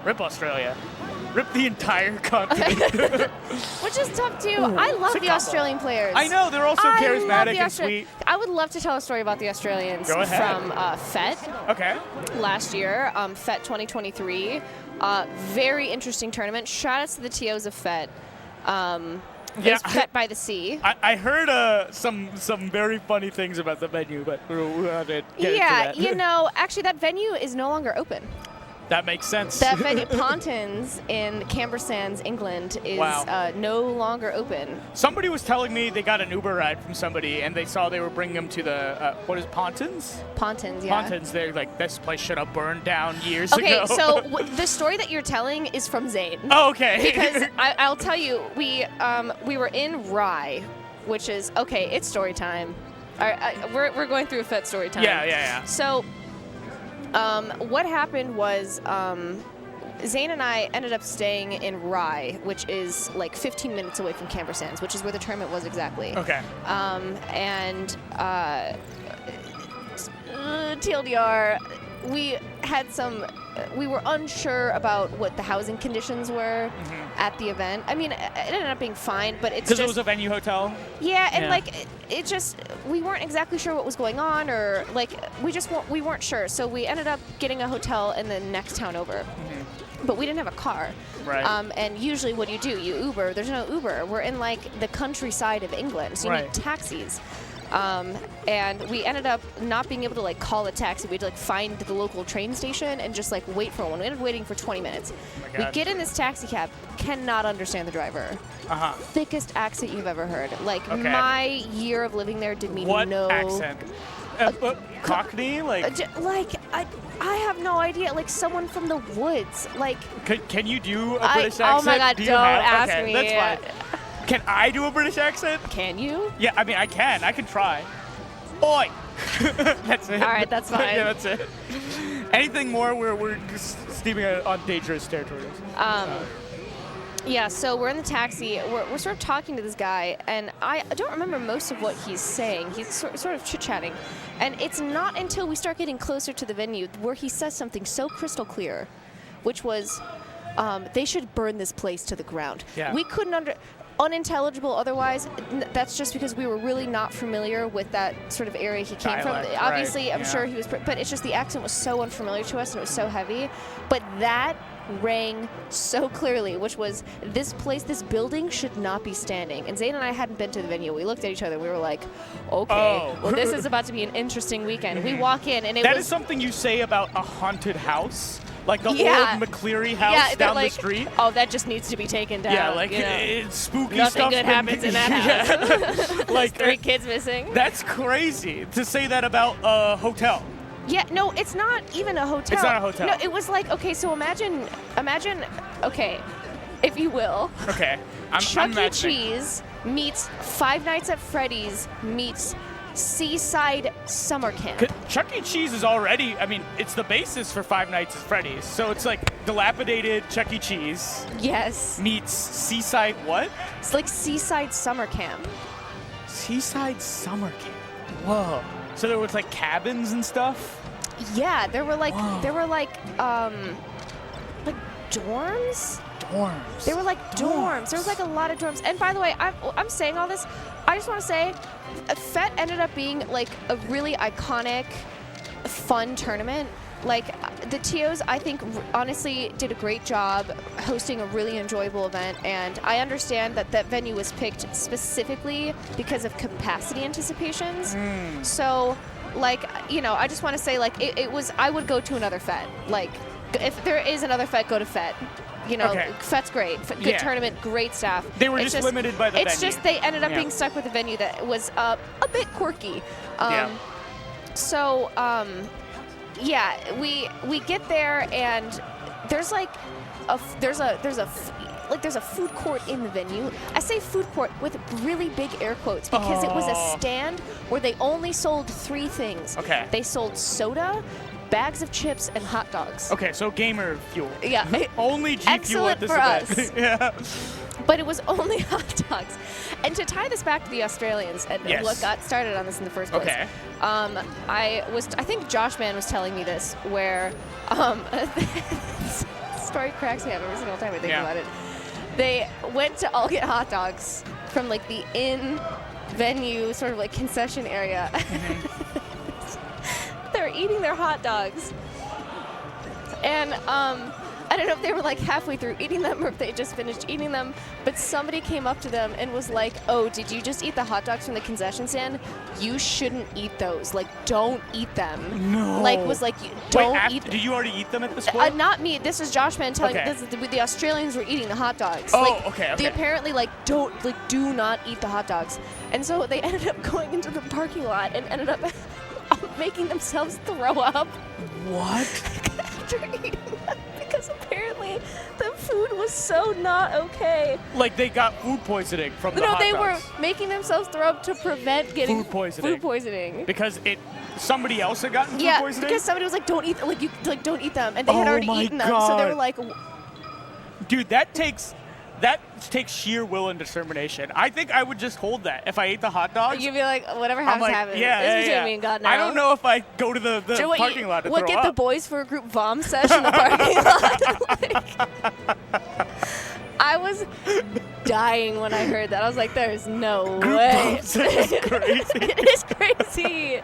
Rip Australia. Rip the entire continent. Which is tough, too. I love the Australian players. I know. They're also charismatic and sweet. I would love to tell a story about the Australians Go ahead. from FET. Okay. Last year, FET 2023. Very interesting tournament. Shout outs to the TOs of FET. It was FET by the Sea. I heard some very funny things about the venue, but we'll have to get into that. You know, actually that venue is no longer open. That makes sense. That venue, Pontins in Camber Sands, England, is no longer open. Somebody was telling me they got an Uber ride from somebody, and they saw they were bringing them to the, what is Pontins? Pontins, yeah. Pontins, they're like, this place should have burned down years ago. Okay, so the story that you're telling is from Zane. Oh, okay. Because I'll tell you, we were in Rye, which is, okay, it's story time. We're going through a FET story time. Yeah. So what happened was Zane and I ended up staying in Rye, which is like 15 minutes away from Camber Sands, which is where the tournament was exactly. Okay. TLDR, we were unsure about what the housing conditions were at the event. I mean, it ended up being fine, but it's just... Because it was a venue hotel? Yeah, and like, it just, we weren't exactly sure what was going on, or like, we weren't sure. So we ended up getting a hotel in the next town over. But we didn't have a car. Right. And usually what do? You Uber. There's no Uber. We're in like the countryside of England, so you need taxis. And we ended up not being able to like call a taxi. We had to like find the local train station and just like wait for one. We ended up waiting for 20 minutes. We get in this taxi cab, cannot understand the driver. Thickest accent you've ever heard. Like my year of living there did me no. What accent? Cockney? Like I have no idea. Like someone from the woods. Like. Can you do a British accent? Oh my God! Don't ask me. That's fine. Can I do a British accent? Can you? Yeah, I mean, I can. I can try. Oi! That's it. All right, that's fine. Yeah, that's it. Anything more, we're just steaming on dangerous territories. Yeah, so we're in the taxi. We're sort of talking to this guy, and I don't remember most of what he's saying. He's sort of chit-chatting. And it's not until we start getting closer to the venue where he says something so crystal clear, which was, they should burn this place to the ground. Yeah. We couldn't unintelligible otherwise. That's just because we were really not familiar with that sort of area he came from. Obviously, I'm sure he was, but it's just the accent was so unfamiliar to us and it was so heavy. But that rang so clearly, which was this place, this building should not be standing. And Zane and I hadn't been to the venue. We looked at each other. We were like, okay, well, this is about to be an interesting weekend. We walk in and that is something you say about a haunted house. Like the old McCleary house down the street. Oh, that just needs to be taken down. Yeah, like it's spooky Nothing stuff. Nothing good happens in that house. Like 3 kids missing. That's crazy to say that about a hotel. Yeah, no, it's not even a hotel. It's not a hotel. No, it was like, okay, so imagine, okay, if you will. Okay, Chuck E. Cheese meets Five Nights at Freddy's meets Seaside Summer Camp. Chuck E. Cheese is already, I mean, it's the basis for Five Nights at Freddy's. So it's like dilapidated Chuck E. Cheese. Yes. Meets Seaside what? It's like Seaside Summer Camp. Seaside Summer Camp. Whoa. So there was like cabins and stuff? Yeah, there were like dorms? Dorms. They were like dorms. There was like a lot of dorms. And by the way, I'm saying all this, I just want to say, FET ended up being like a really iconic, fun tournament. Like the TOs, I think, honestly did a great job hosting a really enjoyable event. And I understand that that venue was picked specifically because of capacity anticipations. So, like, you know, I just want to say, like, it was, I would go to another FET. Like, if there is another FET, go to FET. You know, FET's great. Good tournament, great staff. They were just limited by the venue. It's just they ended up being stuck with a venue that was a bit quirky. So, yeah, we get there and there's like there's a food court in the venue. I say food court with really big air quotes because it was a stand where they only sold 3 things. Okay. They sold soda, bags of chips, and hot dogs. Okay, so gamer fuel. Yeah. Only G fuel at this event. Yeah. But it was only hot dogs. And to tie this back to the Australians and what got started on this in the first place. Okay. I think Joshman was telling me this, where this story cracks me up every single time I think about it. They went to all get hot dogs from like the in venue sort of like concession area. They're eating their hot dogs. And I don't know if they were like halfway through eating them or if they just finished eating them, but somebody came up to them and was like, "Oh, did you just eat the hot dogs from the concession stand? You shouldn't eat those. Like, don't eat them." No. Like, was like, don't eat them. Did you already eat them at this point? Not me. This is Joshman telling me this. The Australians were eating the hot dogs. Oh, like, okay. They apparently do not eat the hot dogs. And so they ended up going into the parking lot and ended up making themselves throw up. What? After eating them, because apparently the food was so not okay. Like they got food poisoning from the hot dogs. No, they were making themselves throw up to prevent getting food poisoning. Because somebody else had gotten food poisoning? Yeah, because somebody was like, don't eat them, and they had already eaten them, so they were like, dude, that takes sheer will and determination. I think I would just hold that. If I ate the hot dogs, you'd be like, whatever happens, happens. Yeah, between me and God now. I don't know if I go to the parking lot to throw up. Get the boys for a group vom session in the parking lot. I was dying when I heard that. I was like, there's no way. Is crazy. It is crazy.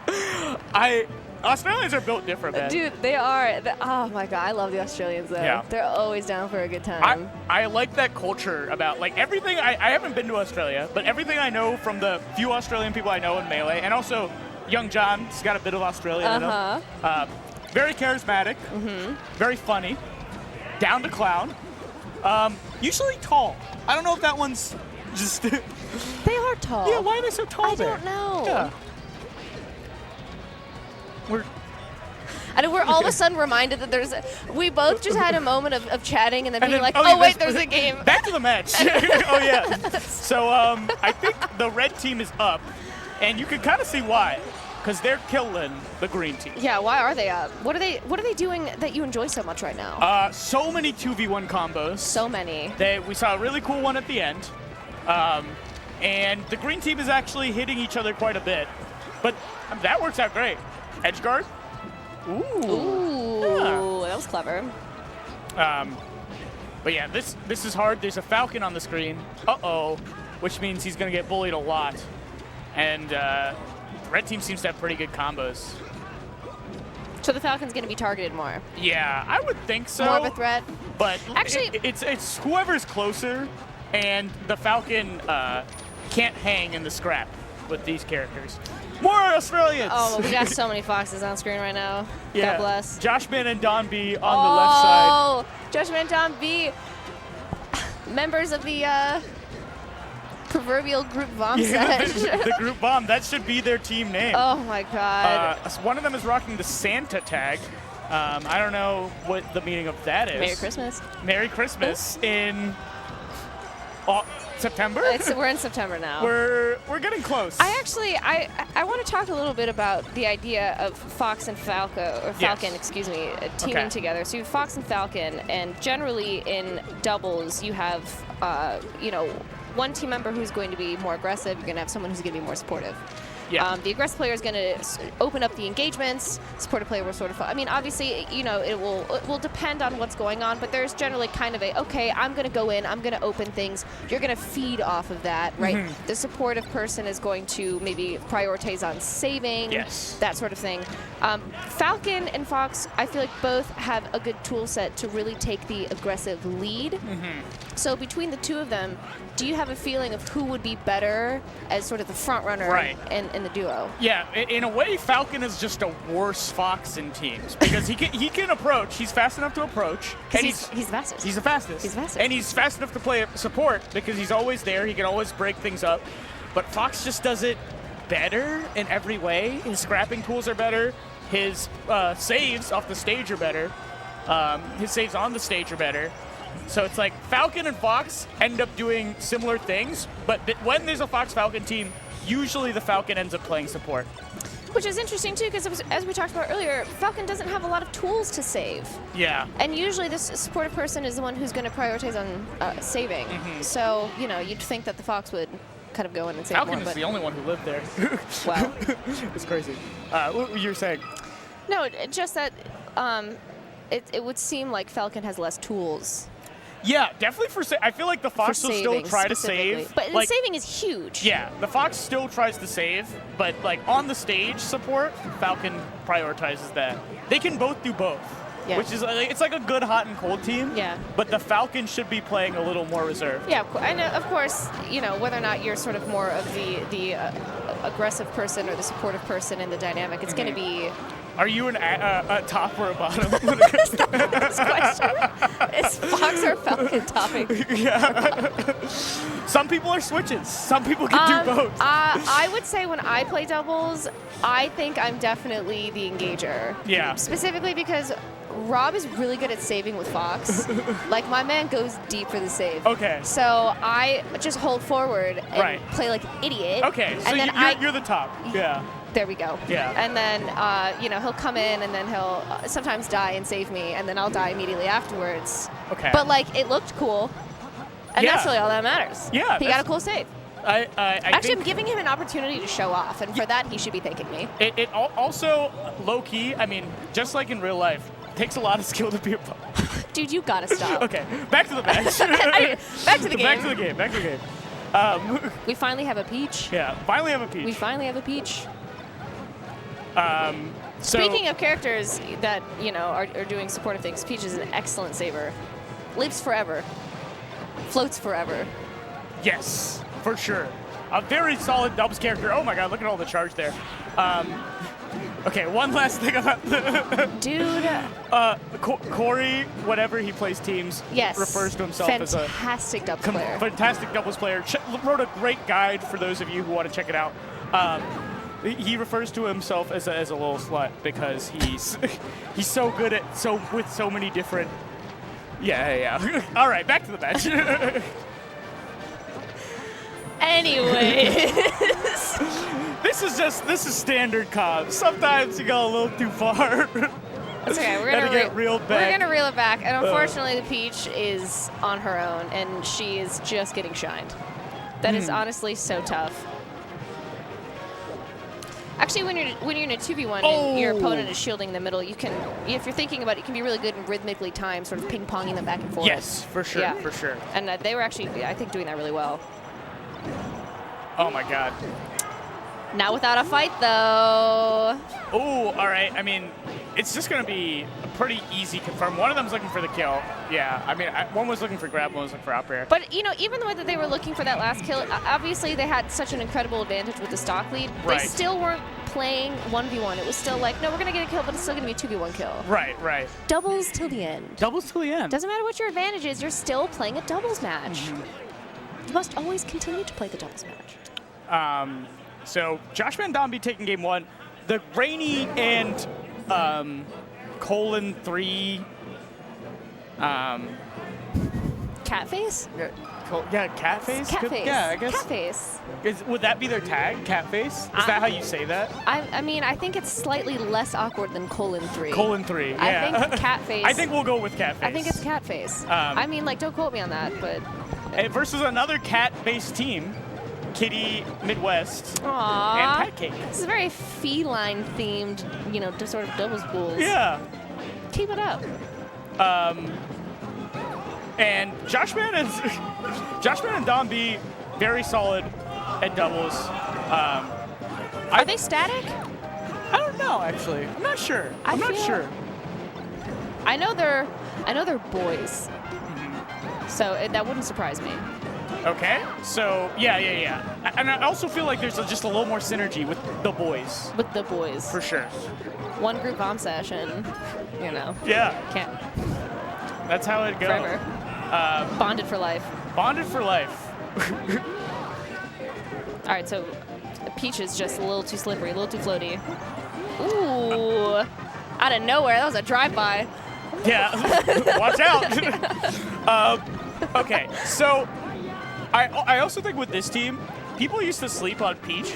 Australians are built different, man. Dude, they are. Oh my God, I love the Australians though. Yeah. They're always down for a good time. I like that culture about like everything. I haven't been to Australia, but everything I know from the few Australian people I know in Melee, and also young John's got a bit of Australian in him. Very charismatic, very funny, down to clown, usually tall. I don't know if that one's just... They are tall. Yeah, why are they so tall I don't know. Yeah. And we're all of a sudden reminded that we both just had a moment of chatting and then being like, oh wait, there's a game. Back to the match. Oh yeah. So I think the red team is up, and you can kind of see why, because they're killing the green team. Yeah, why are they up? What are they doing that you enjoy so much right now? So many 2v1 combos. So many. We saw a really cool one at the end, and the green team is actually hitting each other quite a bit, but that works out great. Edge guard. Ooh, that was clever. But yeah, this is hard. There's a Falcon on the screen. Which means he's going to get bullied a lot. And the red team seems to have pretty good combos. So the Falcon's going to be targeted more. Yeah, I would think so. More of a threat. But actually, it's whoever's closer, and the Falcon can't hang in the scrap. with these characters. More Australians! Oh, we got so many foxes on screen right now. Yeah. God bless. Joshman and DonB on the left side. Oh, Joshman and DonB, members of the proverbial group bomb set. The group bomb, that should be their team name. Oh my God. One of them is rocking the Santa tag. I don't know what the meaning of that is. Merry Christmas. Merry Christmas in September? We're in September now. We're getting close. I want to talk a little bit about the idea of Fox and Falcon, excuse me, teaming together. So you have Fox and Falcon, and generally in doubles you have, one team member who's going to be more aggressive. You're going to have someone who's going to be more supportive. Yeah. The aggressive player is going to open up the engagements. Supportive player will sort of. I mean, obviously, it will depend on what's going on, but there's generally kind of okay, I'm going to go in, I'm going to open things. You're going to feed off of that, right? Mm-hmm. The supportive person is going to maybe prioritize on saving, that sort of thing. Falcon and Fox, I feel like both have a good tool set to really take the aggressive lead. Mm-hmm. So between the two of them, do you have a feeling of who would be better as sort of the front runner in the duo? Yeah, in a way, Falcon is just a worse Fox in teams because he can approach. He's fast enough to approach. And he's the fastest. He's the fastest. He's the fastest. And he's fast enough to play support because he's always there. He can always break things up. But Fox just does it better in every way. His scrapping tools are better. His saves off the stage are better. His saves on the stage are better. So it's like Falcon and Fox end up doing similar things, but when there's a Fox-Falcon team, usually the Falcon ends up playing support. Which is interesting, too, because as we talked about earlier, Falcon doesn't have a lot of tools to save. Yeah. And usually this supportive person is the one who's going to prioritize on saving. Mm-hmm. So, you'd think that the Fox would kind of go in and save Falcon more. Falcon is the only one who lived there. Wow. It's crazy. What you were saying? No, just that it would seem like Falcon has less tools. Yeah, definitely I feel like the Fox will still try to save. But the saving is huge. Yeah, the Fox still tries to save, but on the stage support, Falcon prioritizes that. They can both do both, which is it's like a good hot and cold team. Yeah. But the Falcon should be playing a little more reserved. Yeah, and of course, whether or not you're sort of more of the aggressive person or the supportive person in the dynamic, it's going to be. Are you a top or a bottom? That's the first question. Is Fox or Falcon topping? Yeah. Some people are switches. Some people can do both. I would say when I play doubles, I think I'm definitely the engager. Yeah. Specifically because Rob is really good at saving with Fox. Like, my man goes deep for the save. Okay. So I just hold forward and play like an idiot. Okay, so you're the top. Yeah. There we go. Yeah. And then, he'll come in and then he'll sometimes die and save me, and then I'll die immediately afterwards. Okay. But, it looked cool. And that's really all that matters. Yeah. He got a cool save. Actually, I'm giving him an opportunity to show off, and for that, he should be thanking me. It also, low-key, I mean, just like in real life, takes a lot of skill to be a pro. Dude, you gotta stop. Okay, back to the match. Back to the game. Back to the game. We finally have a peach. Yeah, finally have a peach. We finally have a peach. So speaking of characters that, are doing supportive things, Peach is an excellent saver. Lives forever. Floats forever. Yes, for sure. A very solid dubs character. Oh my god, look at all the charge there. Okay, one last thing about dude. Corey, whatever he plays teams, refers to himself as a fantastic doubles player. Fantastic doubles player. Wrote a great guide for those of you who want to check it out. He refers to himself as a little slut because he's so good at with so many different. Yeah. All right, back to the match. Anyways. This is standard COD. Sometimes you go a little too far. That's okay. We're gonna reel it back, and unfortunately, the Peach is on her own, and she is just getting shined. That is honestly so tough. Actually, when you're in a 2v1 and your opponent is shielding in the middle, you can, if you're thinking about it, you can be really good in rhythmically timed, sort of ping-ponging them back and forth. Yes, for sure, for sure. And they were actually, I think, doing that really well. Oh my god. Not without a fight, though. Oh, all right. I mean, it's just going to be a pretty easy confirm. One of them's looking for the kill. Yeah, I mean, one was looking for grab, one was looking for up air. But, you know, even the way that they were looking for that last kill, obviously they had such an incredible advantage with the stock lead. Right. They still weren't playing 1v1. It was still like, no, we're going to get a kill, but it's still going to be a 2v1 kill. Right, right. Doubles till the end. Doubles till the end. Doesn't matter what your advantage is, you're still playing a doubles match. You must always continue to play the doubles match. So Joshman and DonB taking game 1. The Rainy and colon 3. Catface? Yeah, Catface? Catface. Yeah, I guess. Catface. Would that be their tag, Catface? Is that how you say that? I mean, I think it's slightly less awkward than colon 3. Colon 3, yeah. I think Catface. I think we'll go with Catface. I think it's Catface. I mean, like, don't quote me on that, but. Versus another cat-based team, KittieMW Aww. and PatCake. This is very feline-themed, you know, sort of doubles pools. Yeah. Keep it up. And Joshman and DonB, very solid at doubles. Are they static? I don't know, actually. I'm not sure. I'm not sure. I know they're boys, so that wouldn't surprise me. Okay, so yeah. And I also feel like there's just a little more synergy with the boys. With the boys. For sure. One group bomb session, you know. Yeah. Can't. That's how it goes. Forever. Bonded for life. Bonded for life. All right, so Peach is just a little too slippery, a little too floaty. Ooh. Out of nowhere, that was a drive-by. Yeah, watch out. Okay, so I also think with this team, people used to sleep on Peach,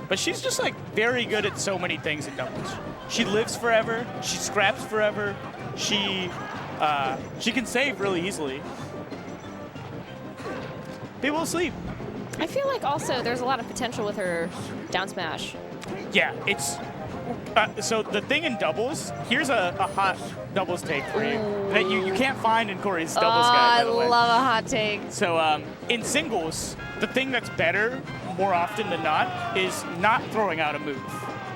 but she's just like very good at so many things in doubles. She lives forever, she scraps forever, she can save really easily. People sleep. I feel like also there's a lot of potential with her down smash. Yeah, it's so the thing in doubles, here's a hot doubles take for you that you can't find in Corey's doubles guide, by the way. I love a hot take. So in singles, the thing that's better more often than not is not throwing out a move,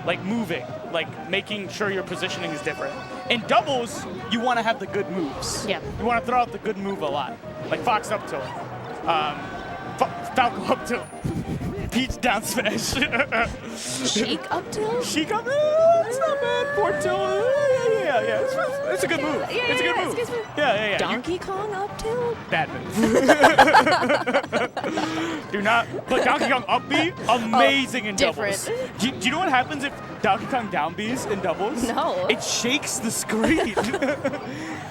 like moving, like making sure your positioning is different. In doubles, you want to have the good moves. Yeah. You want to throw out the good move a lot, like Fox up tilt, Falco up tilt, Peach down smash. Sheik up tilt? Sheik up tilt, it's not bad. Port tilt, yeah. It's a good move. It's a good move. Yeah. Donkey Kong up tilt? Bad move. Do not. But Donkey Kong up B, amazing in doubles. Do you know what happens if Donkey Kong down B's in doubles? No. It shakes the screen.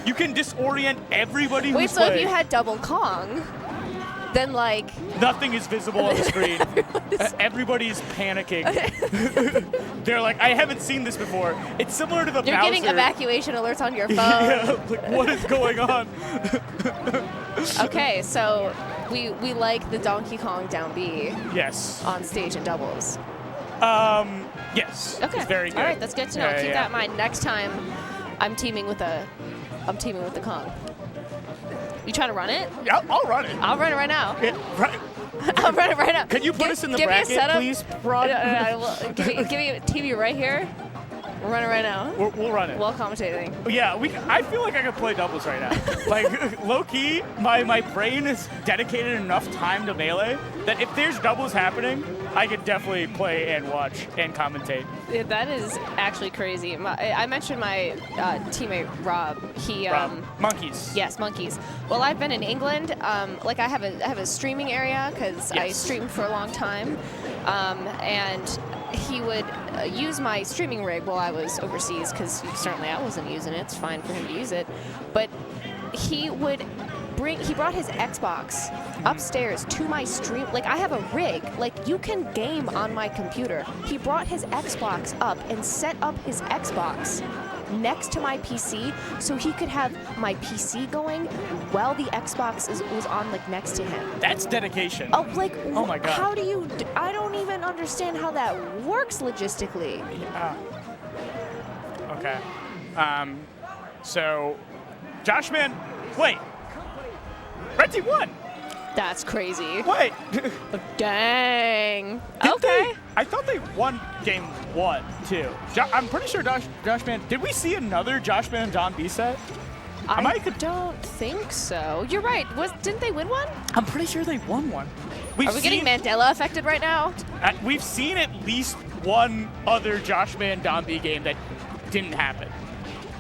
You can disorient everybody who's Wait, so if you had double Kong, then like nothing is visible on the screen. Everybody is panicking. They're like, I haven't seen this before. It's similar to the You're Bowser. getting evacuation alerts on your phone. Yeah, like what is going on? Okay, so we like the Donkey Kong down B. Yes. On stage in doubles. Yes. Okay. It's very good. All right, that's good to know. Yeah, Keep that in mind. Next time, I'm teaming with the Kong. You trying to run it? Yeah, I'll run it. I'll run it right now. Yeah, right. I'll run it right now. Can you put us in the bracket, me a setup, please, Rod? I will. Give me a TV right here. We'll run it right now. We'll run it. While commentating. Yeah, I feel like I could play doubles right now. Like, low-key, my brain is dedicated enough time to Melee that if there's doubles happening, I could definitely play and watch and commentate. Yeah, that is actually crazy. I mentioned my teammate, Rob. Rob. Monkeys. Yes, Monkeys. Well, I've been in England. Like, I have a streaming area because I streamed for a long time. And he would use my streaming rig while I was overseas because certainly I wasn't using it. It's fine for him to use it. But he brought his Xbox upstairs to my stream. Like, I have a rig. Like, you can game on my computer. He brought his Xbox up and set up his Xbox next to my PC so he could have my PC going while the Xbox was on, like, next to him. That's dedication. Oh, like, oh my God. How do you, I don't even understand how that works logistically. Okay. So, Joshman, wait. Red team won. That's crazy. Wait. Dang. Did Okay. I thought they won game 1 too. I'm pretty sure Joshman. Did we see another Joshman and DonB set? I don't think so. You're right. Didn't they win one? I'm pretty sure they won one. Are we getting Mandela affected right now? We've seen at least one other Joshman DonB game that didn't happen,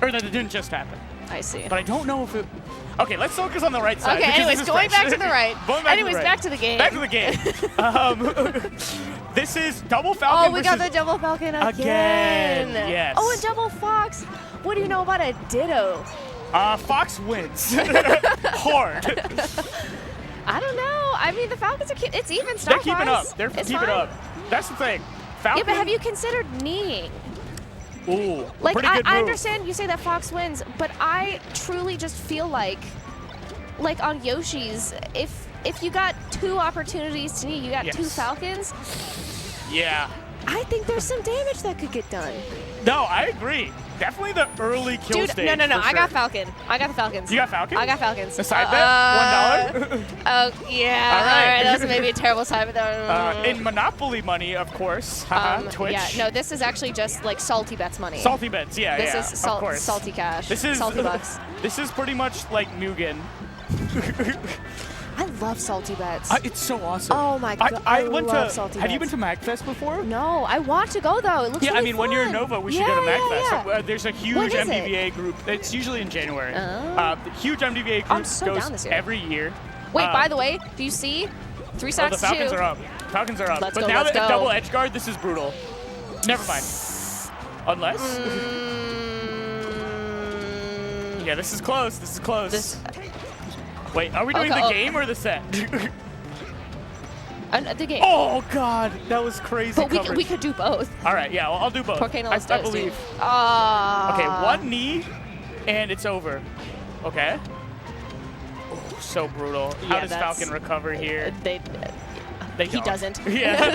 or that it didn't just happen. I see. But I don't know if it. Okay, let's focus on the right side. Okay, anyways, going back to the right. Back to the game. Back to the game. This is double Falcon. Oh, we got the double Falcon again. Yes. Oh, and double Fox. What do you know about a Ditto? Fox wins. Hard. I don't know. I mean, the Falcons are it's even star-wise. They're keeping up. They're keeping up. That's the thing. Falcon. Yeah, but have you considered kneeing? Ooh, like pretty good move. I understand you say that Fox wins, but I truly just feel like on Yoshi's, if you got 2 opportunities to knee, you got 2 Falcons. Yeah. I think there's some damage that could get done. No, I agree. Definitely the early kill stage. No. Sure. I got Falcon. I got the Falcons. You got Falcon? I got Falcons. A side bet? $1? Oh, yeah. All right. That was maybe a terrible side bet. In Monopoly money, of course. Twitch. Yeah, no, this is actually just like salty bets money. Salty bets, yeah, this is of course. Salty cash. This is salty bucks. This is pretty much like Mugen. I love salty bets. It's so awesome. Oh my god, I love salty bets. Have you been to MagFest before? No, I want to go though. It looks really fun. When you're in Nova, we should go to MagFest. Yeah. So, there's a huge MDVA group. It's usually in January. The huge MDVA group goes every year. Wait, by the way, do you see? 3 stacks the Falcons are up. Falcons are up. Let's but go, now let's that go. double edge guard, this is brutal. Never mind. Unless. Yeah, this is close. This is close. Wait, are we doing the game or the set? The game. Oh God, that was crazy. But we could do both. All right, yeah, well, I'll do both. I believe. Okay, 1 knee, and it's over. Okay. Oh, so brutal. Yeah, How does Falcon recover here? He doesn't. Yeah.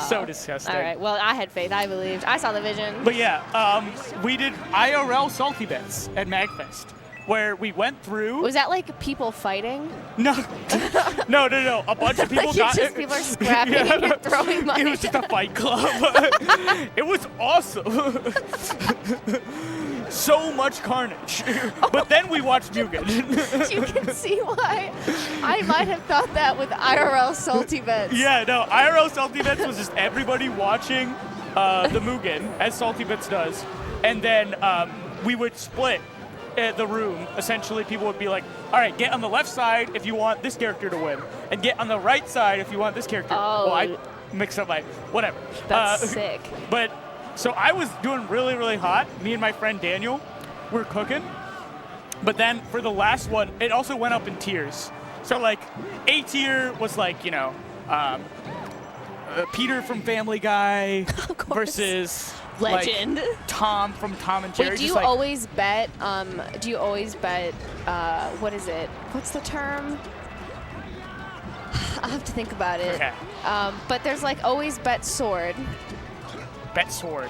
So disgusting. All right. Well, I had faith. I believed. I saw the vision. But yeah, we did IRL salty bets at MagFest, where we went through. Was that like people fighting? No. No. A bunch of people got it. People are scrapping and you're throwing money. It was just a fight club. It was awesome. So much carnage. But then we watched Mugen. You can see why I might have thought that with IRL salty bets. Yeah, no, IRL salty bets was just everybody watching the Mugen, as salty bets does. And then we would split the room. Essentially, people would be like, all right, get on the left side if you want this character to win, and get on the right side if you want this character. Oh. Well, I mixed up my whatever. That's sick. But so I was doing really, really hot. Me and my friend Daniel were cooking. But then for the last one, it also went up in tiers. So like A tier was like, Peter from Family Guy versus Legend. Like Tom from Tom and Jerry. Wait, do you always bet? What is it? What's the term? I'll have to think about it. Okay. But there's like always bet sword. Bet sword.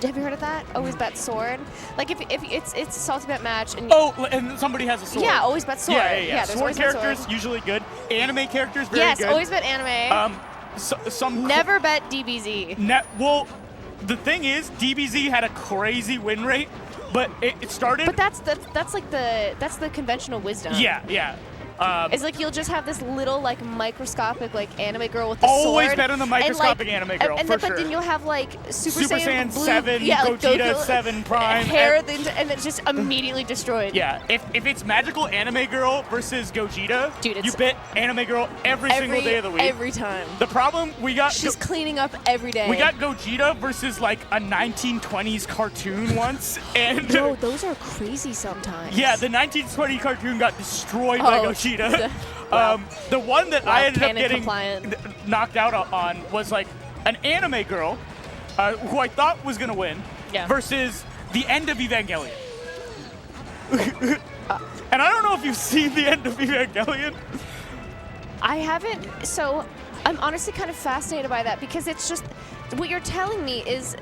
Have you heard of that? Always bet sword. Like if it's a salty bet match and and somebody has a sword. Yeah, always bet sword. Yeah. There's Sword characters sword. usually good. Anime characters very good. Yes, always bet anime. Some never bet DBZ. Well, the thing is, DBZ had a crazy win rate, but it started. But that's like the conventional wisdom. Yeah. It's like you'll just have this little like microscopic like anime girl with the always sword. bet on the microscopic anime girl, but sure. then you'll have like Super Saiyan Blue, 7, Gogeta 7 Prime. Hair, and it's just immediately destroyed. Yeah, if it's magical anime girl versus Gogeta, dude, you bet anime girl every single day of the week. Every time. The problem we got. She's cleaning up every day. We got Gogeta versus like a 1920s cartoon once, and yo, those are crazy sometimes. Yeah, the 1920 cartoon got destroyed by Gogeta. Wow. The one that I ended up getting compliant. knocked out on was like an anime girl who I thought was going to win versus the end of Evangelion. And I don't know if you've seen the end of Evangelion. I haven't. So I'm honestly kind of fascinated by that because it's just what you're telling me is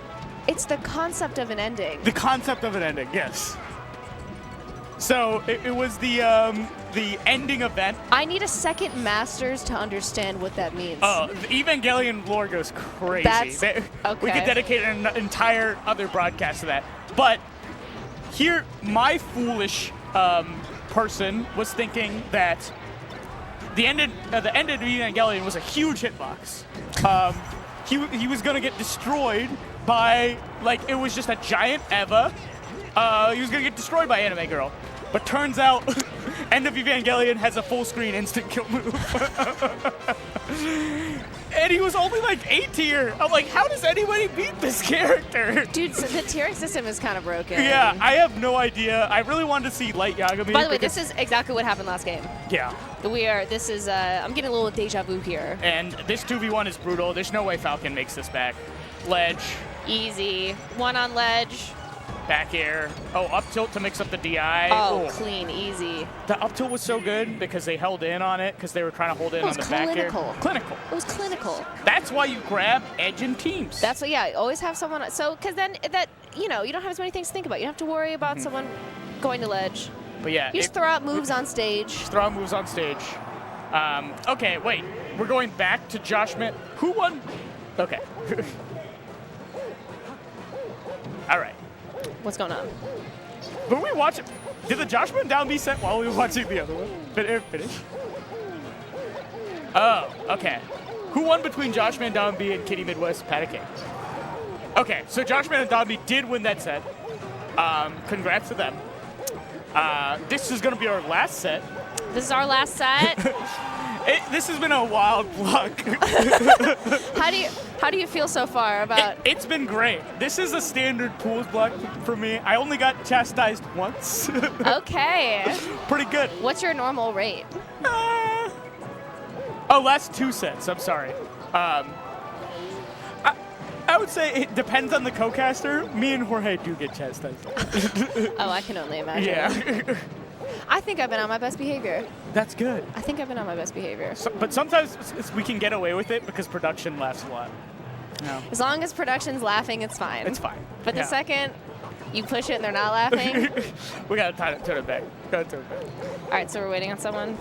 it's the concept of an ending. The concept of an ending, yes. So it was the ending event. I need a second Masters to understand what that means. Oh, the Evangelion lore goes crazy. Okay. We could dedicate an entire other broadcast to that. But here, my foolish person was thinking that the end of Evangelion was a huge hitbox. He was gonna get destroyed by, like, it was just a giant Eva. He was gonna get destroyed by Anime Girl. But turns out, End of Evangelion has a full screen instant kill move. And he was only like A tier. I'm like, how does anybody beat this character? Dude, so the tiering system is kind of broken. Yeah, I have no idea. I really wanted to see Light Yagami. By the way, this is exactly what happened last game. Yeah. I'm getting a little deja vu here. And this 2v1 is brutal. There's no way Falcon makes this back. Ledge. Easy. One on ledge. Back air. Oh, up tilt to mix up the DI. Oh, clean, easy. The up tilt was so good because they held in on it because they were trying to hold in on the back air. Clinical. It was clinical. That's why you grab edge in teams. That's what, yeah, always have someone. So, because then you don't have as many things to think about. You don't have to worry about someone going to ledge. But yeah. You just throw out moves on stage. Throw out moves on stage. Okay, wait. We're going back to Joshman. Who won? Okay. All right. What's going on? Were we watching? Did the Joshman DonB set while we were watching the other one? Finish. Oh, okay. Who won between Joshman, DonB, and KittieMW PatCake? Okay, so Joshman and DonB did win that set. Congrats to them. This is going to be our last set. This is our last set. This has been a wild block. How do you feel so far about? It's been great. This is a standard pools block for me. I only got chastised once. Okay. Pretty good. What's your normal rate? Last 2 sets. I'm sorry. I would say it depends on the co-caster. Me and Jorge do get chastised. Oh, I can only imagine. Yeah. I think I've been on my best behavior. That's good. I think I've been on my best behavior. But sometimes we can get away with it because production laughs a lot. No. As long as production's laughing, it's fine. It's fine. But the second you push it and they're not laughing. We gotta turn it back. All right, so we're waiting on someone.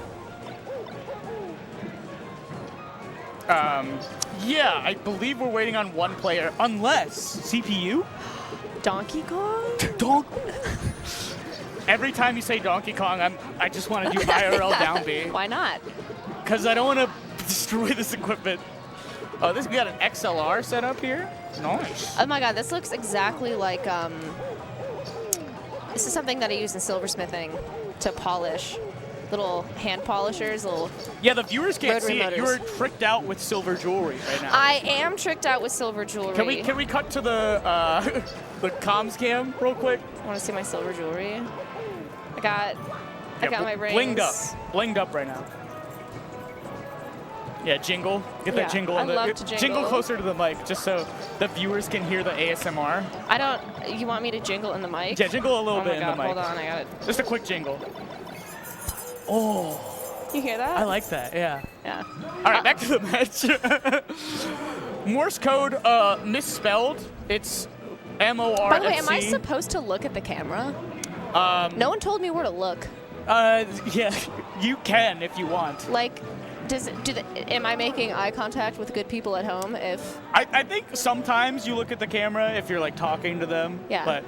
Yeah, I believe we're waiting on one player, unless CPU. Donkey Donk. Kong. Every time you say Donkey Kong, I just want to do IRL DonB. Why not? Because I don't want to destroy this equipment. Oh, we got an XLR set up here. Nice. Oh my God, this looks exactly like this is something that I use in silversmithing to polish. Little hand polishers, Yeah, the viewers can't see it. motors. You're tricked out with silver jewelry right now. I am tricked out with silver jewelry. Can we cut to the the comms cam real quick? I want to see my silver jewelry. I got my rings. Blinged up right now. Yeah, jingle. Get that jingle. I love to jingle. Jingle closer to the mic, just so the viewers can hear the ASMR. You want me to jingle in the mic? Yeah, jingle a little bit in the mic. Hold on, I got it. Just a quick jingle. Oh. You hear that? I like that, yeah. Yeah. All right, back to the match. Morse code misspelled. It's MORFC. By the way, am I supposed to look at the camera? No one told me where to look. Yeah, you can if you want. Like, am I making eye contact with good people at home? If I think sometimes you look at the camera if you're like talking to them. Yeah. But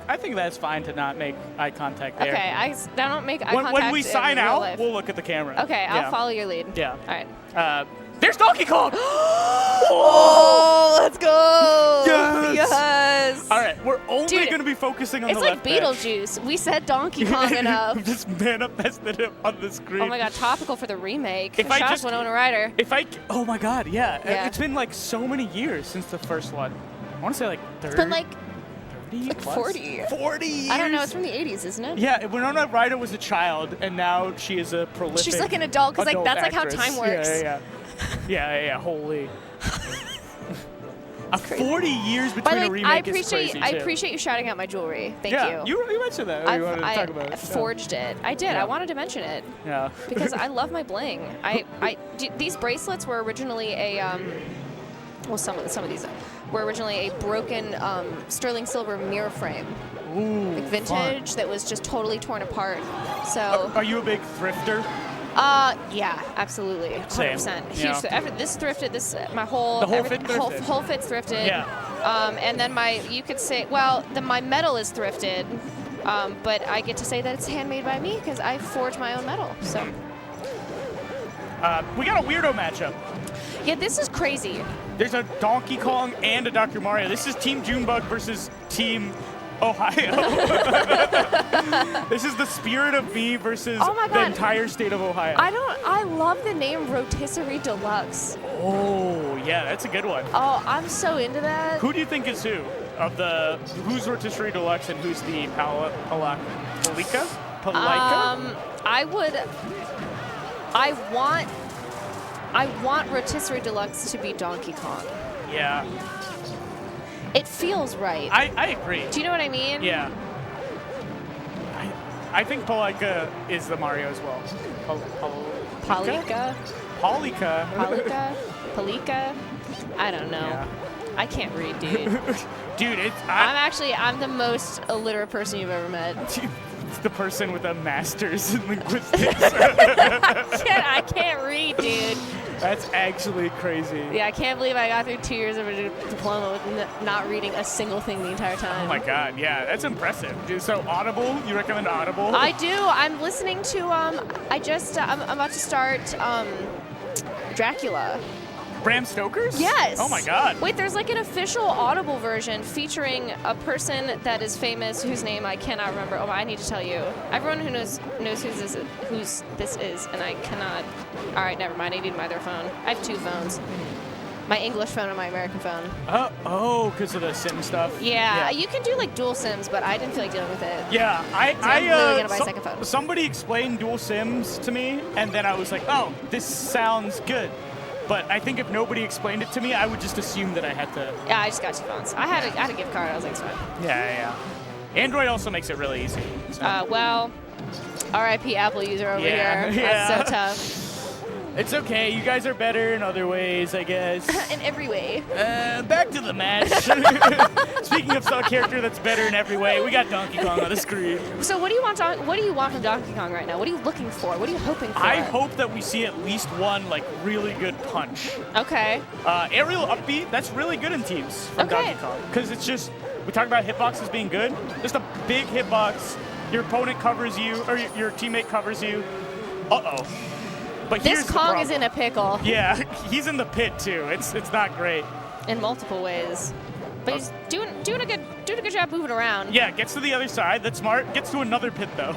I think that's fine to not make eye contact there. Okay, I don't make eye contact. When we sign in real out, life. we'll look at the camera. Okay, I'll follow your lead. Yeah. All right. There's Donkey Kong! Oh, let's go! Yes! All right, we're only going to be focusing on the left. It's like Beetlejuice. We said Donkey Kong enough. Just manifested it on the screen. Oh my God, topical for the remake. If I just Winona Ryder. Oh my God, yeah. It's been like so many years since the first one. I want to say like 30. It's been like 30 like 40. 40 years. I don't know. It's from the 80s, isn't it? Yeah, Winona Ryder was a child, and now she is a prolific. She's like an adult, because like that's actress. like how time works. Yeah. Holy. 40 years between a remake is crazy, too. I appreciate you shouting out my jewelry. Thank you. You mentioned that. You wanted to talk about it. Forged it. I did. Yeah. I wanted to mention it. Yeah. Because I love my bling. These bracelets were originally some of these were originally a broken sterling silver mirror frame. Ooh, like vintage fun. that was just totally torn apart. So. Are you a big thrifter? Yeah, absolutely, 100%. Huge. Yeah. This thrifted. This my whole The whole fit thrifted. whole fit's thrifted. Yeah. And then you could say, well, my metal is thrifted, but I get to say that it's handmade by me because I forge my own metal. So. We got a weirdo matchup. Yeah, this is crazy. There's a Donkey Kong and a Dr. Mario. This is Team Junebug versus Team Ohio. This is the spirit of me versus the entire state of Ohio. I love the name RotisserieDeluxe. Oh, yeah, that's a good one. Oh, I'm so into that. Who do you think is who? Who's RotisserieDeluxe and who's the Palika? I want RotisserieDeluxe to be Donkey Kong. Yeah. It feels right. I agree. Do you know what I mean? Yeah. I think Palika is the Mario as well. Palika? Palika? I don't know. Yeah. I can't read, dude. Dude, I'm the most illiterate person you've ever met. It's the person with a master's in linguistics. I can't read, dude. That's actually crazy. Yeah, I can't believe I got through 2 years of a diploma with not reading a single thing the entire time. Oh my god, yeah, that's impressive. Dude, so Audible, you recommend Audible? I do. I'm listening to, I'm about to start Dracula. Bram Stoker's? Yes. Oh my god. Wait, there's like an official Audible version featuring a person that is famous whose name I cannot remember. Oh, I need to tell you. Everyone who knows whose this is, and I cannot. All right, never mind. I need my other phone. I have 2 phones. My English phone and my American phone. Oh, because of the SIM stuff? Yeah, you can do like dual SIMs, but I didn't feel like dealing with it. Yeah, I'm literally gonna buy a second phone. Somebody explained dual SIMs to me, and then I was like, oh, this sounds good. But I think if nobody explained it to me, I would just assume that I had to. Yeah, I just got 2 phones. I had a gift card. I was like, it's fine. Yeah. Android also makes it really easy. So. Well, RIP Apple user over here. Yeah. That's so tough. It's okay. You guys are better in other ways, I guess. In every way. Back to the match. Speaking of a character that's better in every way, we got Donkey Kong on the screen. So what do you want? What do you want from Donkey Kong right now? What are you looking for? What are you hoping for? I hope that we see at least one like really good punch. Okay. Aerial upbeat. That's really good in teams from Donkey Kong because it's just we talk about hitboxes being good. Just a big hitbox. Your opponent covers you, or your teammate covers you. Uh-oh. But this Kong is in a pickle. Yeah, he's in the pit too. It's not great. In multiple ways. But he's doing a good job moving around. Yeah, gets to the other side. That's smart. Gets to another pit though.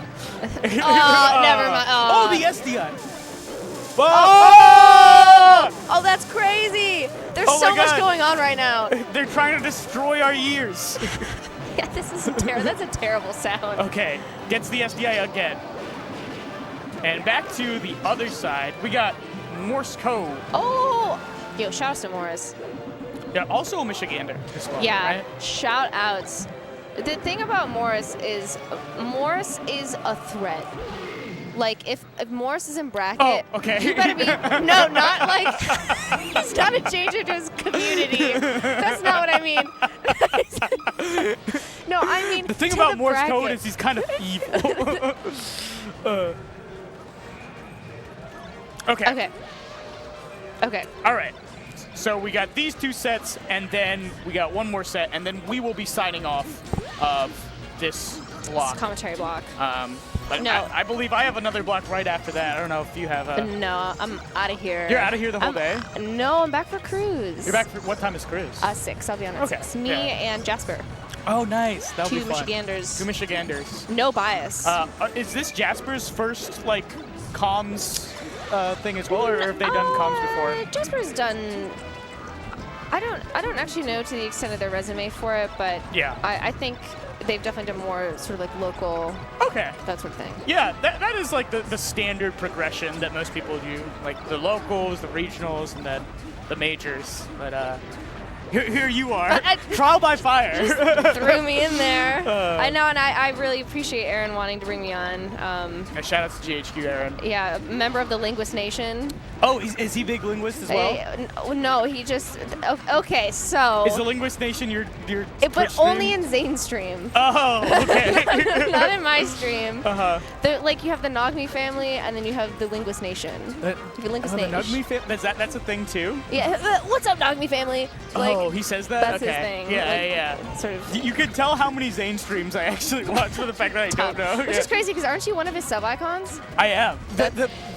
Never mind. Oh, the SDI. Oh, that's crazy. There's so much going on right now. They're trying to destroy our ears. Yeah, that's a terrible sound. Okay, gets the SDI again. And back to the other side, we got Morse code. Oh! Yo, shout outs to Morris. Yeah, also a Michigander as well, yeah, right? Shout outs. The thing about Morris is a threat. Like, if Morris is in bracket, you better be, no, not like, he's not a changer to his community. That's not what I mean. No, I mean, the thing about Morse code is he's kind of evil. Okay. All right. So we got these 2 sets, and then we got one more set, and then we will be signing off of this block. This commentary block. But no. I believe I have another block right after that. I don't know if you have a... No, I'm out of here. You're out of here the whole day? No, I'm back for cruise. You're back for... What time is cruise? 6. I'll be on at 6. Me and Jasper. Oh, nice. That'll be fun. 2 Michiganders. 2 Michiganders. No bias. Is this Jasper's first, like, comms thing as well, or have they done comms before? Jasper's done... I don't actually know to the extent of their resume for it, but yeah, I think they've definitely done more sort of like local, that sort of thing. Yeah, that is like the standard progression that most people do, like the locals, the regionals, and then the majors. But Here you are. Trial by fire. Just threw me in there. I know, and I really appreciate Aaron wanting to bring me on. A shout out to GHQ, Aaron. Yeah, member of the Linguist Nation. Oh, is he big linguist as well? No, he just. Okay, so. Is the Linguist Nation your but only in Zane's stream. Oh, okay. Not in my stream. Uh-huh. You have the Nogmi family, and then you have the Linguist Nation. The Linguist Nation. The Nogmi family? That's a thing too? Yeah. What's up, Nogmi family? Oh, he says that? That's okay. his thing. Yeah. Sort of. You can tell how many Zane streams I actually watch for the fact that I don't know. Which is crazy, because aren't you one of his sub-icons? I am.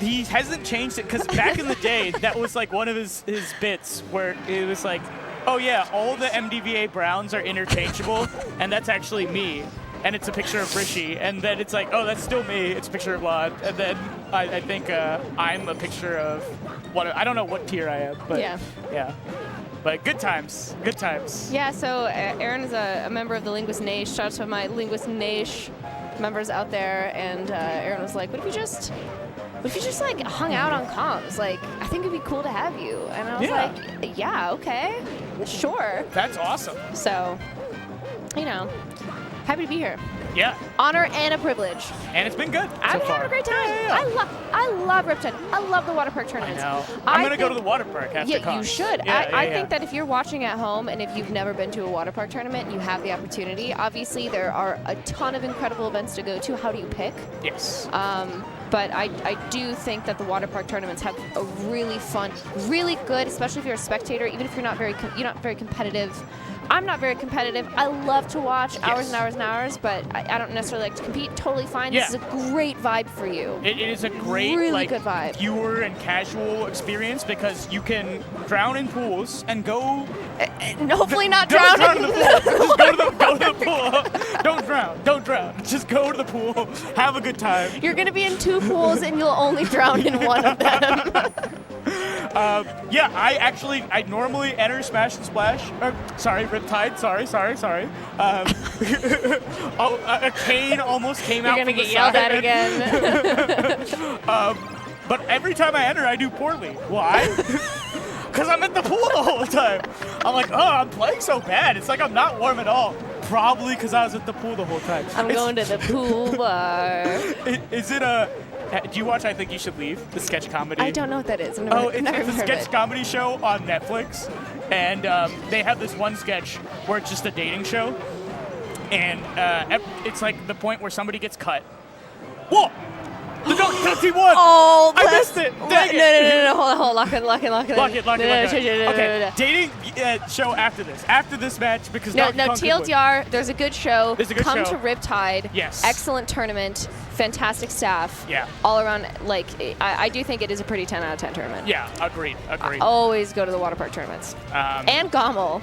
He hasn't changed it, because back in the day, that was like one of his bits where it was like, oh yeah, all the MDVA Browns are interchangeable, and that's actually me. And it's a picture of Rishi, and then it's like, oh, that's still me. It's a picture of Lod, and then I think I'm a picture of I don't know what tier I am, but yeah. But good times, good times. Yeah. So Aaron is a member of the Linguist Nation. Shout out to my Linguist Nation members out there, and Aaron was like, what if you just like hung out on comms? Like, I think it'd be cool to have you. And I was like, yeah, okay, sure. That's awesome. So, happy to be here. Yeah. Honor and a privilege. And it's been good I'm so far. having a great time. Yeah. I love Riptide. I love the water park tournaments. I know. I'm going to go to the water park after Yeah, you should. Yeah, I think that if you're watching at home and if you've never been to a water park tournament, you have the opportunity. Obviously, there are a ton of incredible events to go to. How do you pick? Yes. But I do think that the water park tournaments have a really fun, really good, especially if you're a spectator, even if you're not very competitive. I'm not very competitive. I love to watch hours and hours and hours, but I don't necessarily like to compete. Totally fine. Yeah. This is a great vibe for you. It is a great, really good vibe. Viewer and casual experience, because you can drown in pools and go. Hopefully not drown. Don't drown in the pool. Just go to the pool. Don't drown. Just go to the pool. Have a good time. You're gonna be in 2 pools and you'll only drown in one of them. I normally enter Smash and Splash. Sorry, Riptide. Sorry. A cane almost came out. You're gonna from get the yelled side. at again. But every time I enter, I do poorly. Why? Because I'm at the pool the whole time. I'm like, oh, I'm playing so bad. It's like I'm not warm at all. Probably because I was at the pool the whole time. I'm going to the pool bar. Is it a... Do you watch I Think You Should Leave, the sketch comedy? I don't know what that is. It's a sketch comedy show on Netflix. And they have this one sketch where it's just a dating show. And it's like the point where somebody gets cut. Whoa! The Team won! Oh, I missed it! Dang it! No. Hold on. Lock it. Lock it. Okay, dating show after this. After this match, because No, TLDR, there's a good show. Come to Riptide. Yes. Excellent tournament. Fantastic staff. Yeah. All around, I do think it is a pretty 10 out of 10 tournament. Yeah, agreed. Always go to the water park tournaments. And Gommel.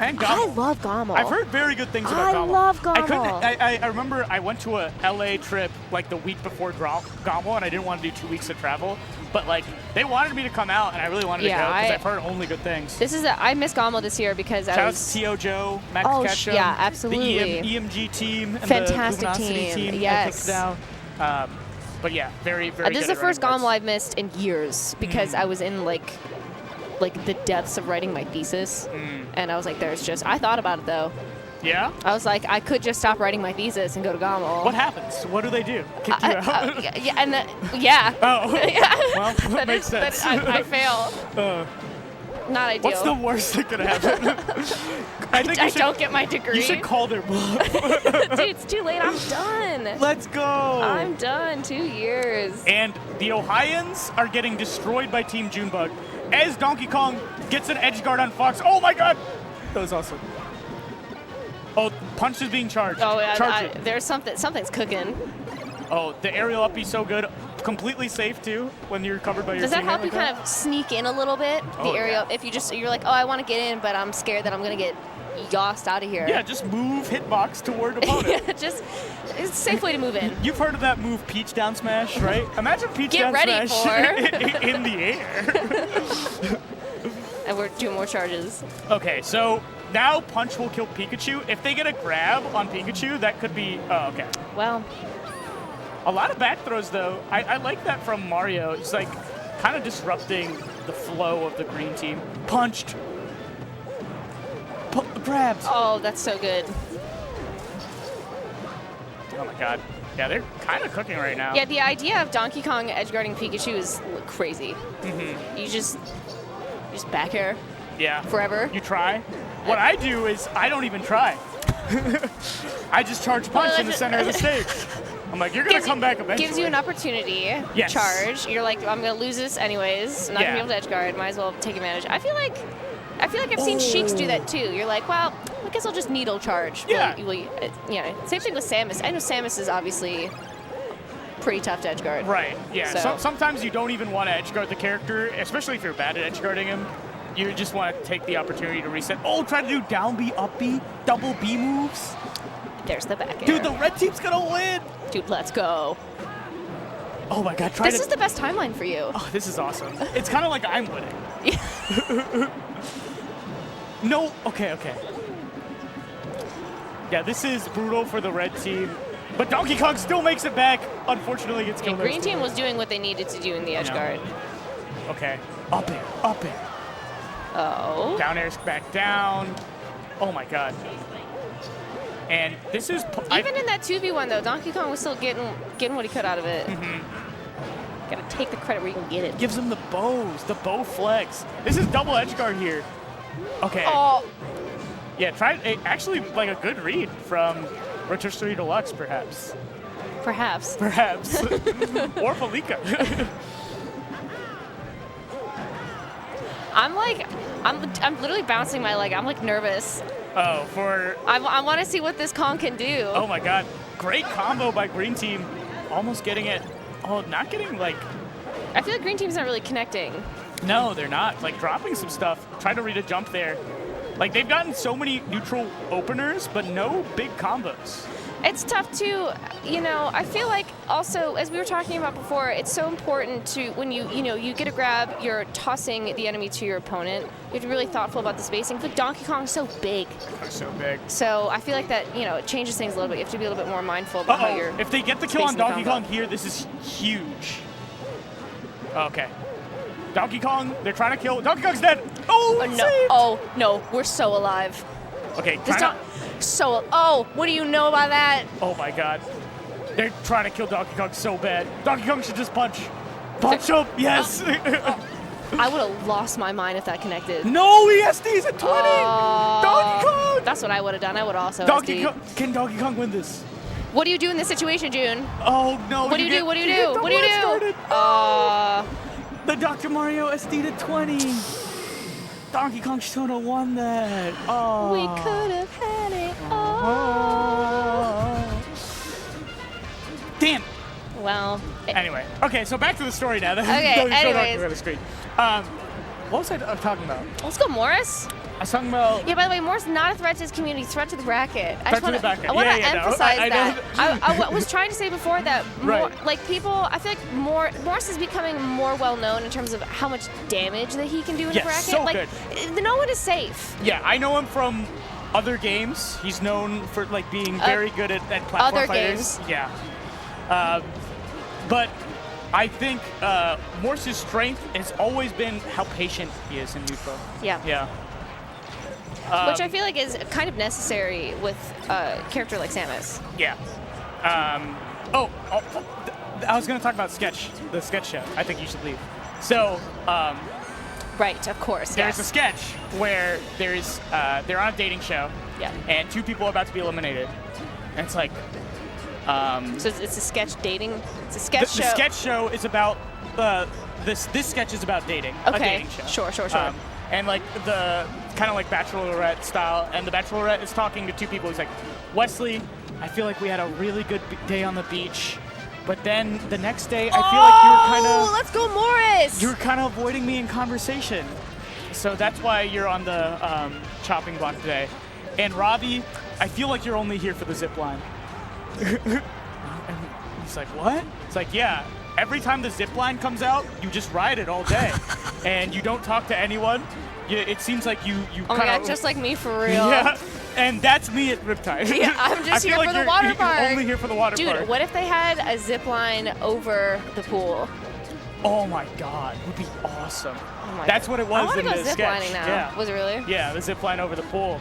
And Gommel. I love Gommel. I've heard very good things about Gommel. I love Gommel. I remember I went to a LA trip like the week before Gommel, and I didn't want to do 2 weeks of travel. But they wanted me to come out, and I really wanted to go because I've heard only good things. I miss Gommel this year because Shout out to T.O. Joe, Max Ketchum. Yeah, absolutely. The EMG team and fantastic the Luminosity team. Yes. Down. But yeah, very, very good. This is the first Gommel I've missed in years because I was in like the depths of writing my thesis, and I was like, I thought about it though. Yeah? I was like, I could just stop writing my thesis and go to Gommel. What happens? What do they do? Kick you out? Yeah. Oh. Yeah. Well, that makes sense. I fail. Not ideal. What's the worst that could happen? I don't get my degree. You should call their bluff. Dude, it's too late. I'm done. Let's go. I'm done. 2 years. And the Ohioans are getting destroyed by Team Junebug as Donkey Kong gets an edge guard on Fox. Oh my god! That was awesome. Oh, Punch is being charged. Oh yeah, Charge it. there's something's cooking. Oh, the aerial up is so good. Completely safe too when you're covered by your teammate. Does that help like you kind of sneak in a little bit? The aerial, if you're like, oh, I want to get in, but I'm scared that I'm gonna get yossed out of here. Yeah, just move hitbox toward opponent. It's a safe way to move in. You've heard of that move, Peach down smash, right? Imagine Peach Get down ready smash in the air. And we're doing more charges. Okay, so now Punch will kill Pikachu. If they get a grab on Pikachu, that could be... Oh, okay. Well... A lot of back throws, though. I like that from Mario. It's like kind of disrupting the flow of the green team. Punched. crabs. Oh, that's so good. Oh my god. Yeah, they're kind of cooking right now. Yeah, the idea of Donkey Kong edgeguarding Pikachu is crazy. You just back air. Yeah. Forever. You try. What I do is I don't even try. I just charge punch in the center of the stage. I'm like, you're going to come back eventually. Gives you an opportunity. Yes. Charge. You're like, I'm going to lose this anyways. I'm not going to be able to edgeguard. Might as well take advantage. I feel like I've seen Sheiks do that too. You're like, well, I guess I'll just needle charge. Yeah. Yeah. Same thing with Samus. I know Samus is obviously pretty tough to edgeguard. Right. Yeah. So. Sometimes you don't even want to edgeguard the character, especially if you're bad at edgeguarding him. You just want to take the opportunity to reset. Oh, try to do down B, up B, double B moves. There's the back air. Dude, the red team's gonna win. Dude, let's go. Oh my god, This is the best timeline for you. Oh, this is awesome. It's kind of like I'm winning. Yeah. No, okay. Yeah, this is brutal for the red team. But Donkey Kong still makes it back. Unfortunately, gets killed. Green team was doing what they needed to do in the edge guard. Okay, up air. Oh. Down air's back down. Oh my god. And this is... Even in that 2v1 though, Donkey Kong was still getting what he could out of it. Gotta take the credit where you can get it. Gives him the bows, the bow flex. This is double edge guard here. Okay. Oh. Yeah, actually like a good read from rotisserieDeluxe, perhaps. Perhaps. Or Palika. I'm literally bouncing my leg. I'm like nervous. Oh, I want to see what this Kong can do. Oh my god. Great combo by Green Team. Almost getting it. Oh, not getting like... I feel like Green Team's not really connecting. No, they're not. Like dropping some stuff. Trying to read a jump there. Like they've gotten so many neutral openers, but no big combos. It's tough to, I feel like also, as we were talking about before, it's so important to, when you get a grab, you're tossing the enemy to your opponent. You have to be really thoughtful about the spacing. But Donkey Kong's so big. So I feel like that, it changes things a little bit. You have to be a little bit more mindful about how you're if they get the kill on Donkey Kong here, this is huge. Okay. Donkey Kong, they're trying to kill. Donkey Kong's dead. Oh, no. Saved. Oh, no. We're so alive. Okay, what do you know about that? Oh my god. They're trying to kill Donkey Kong so bad. Donkey Kong should just punch. Punch him, yes. I would have lost my mind if that connected. No, ESD's at 20. Donkey Kong. That's what I would have done. I would also Can Donkey Kong win this? What do you do in this situation, June? Oh no. What do you do? What do you do? The Dr. Mario SD to 20. Donkey Kong should have won that. Oh. We could have had it all. Damn. Well. Anyway. Okay, so back to the story now. Okay, anyways. The screen. What was I talking about? Let's go, Morris. I was talking about... Yeah, by the way, Morris is not a threat to his community, threat to the bracket. I want to emphasize that. I was trying to say before that, people, I feel like Morris is becoming more well-known in terms of how much damage that he can do in the bracket. So good. No one is safe. Yeah, I know him from other games. He's known for being very good at platform other fighters. Games. Yeah. But I think Morse's strength has always been how patient he is in neutral. Yeah. Yeah. Which I feel like is kind of necessary with a character like Samus. Yeah. I was going to talk about the sketch show. I think you should leave. So, right, of course. There's a sketch where they're on a dating show. Yeah. And two people are about to be eliminated. And it's like... so it's a sketch dating? It's a sketch show? The sketch show is about... This sketch is about dating. Okay. A dating show. Sure. And the kind of like Bachelorette style, and the Bachelorette is talking to two people. He's like, Wesley, I feel like we had a really good day on the beach, but then the next day I feel like you were kind of... let's go, Morris! You were kind of avoiding me in conversation. So that's why you're on the chopping block today. And Robbie, I feel like you're only here for the zip line. And he's like, what? It's like, yeah. Every time the zip line comes out, you just ride it all day. And you don't talk to anyone. It seems like you oh my god, just like me for real. Yeah, and that's me at Riptide. Yeah, I'm just here for the water park. You're only here for the water park. Dude, what if they had a zip line over the pool? Oh my god, would be awesome. Oh my That's what it was in the sketch. I want to go zip lining now. Yeah. Was it really? Yeah, the zip line over the pool.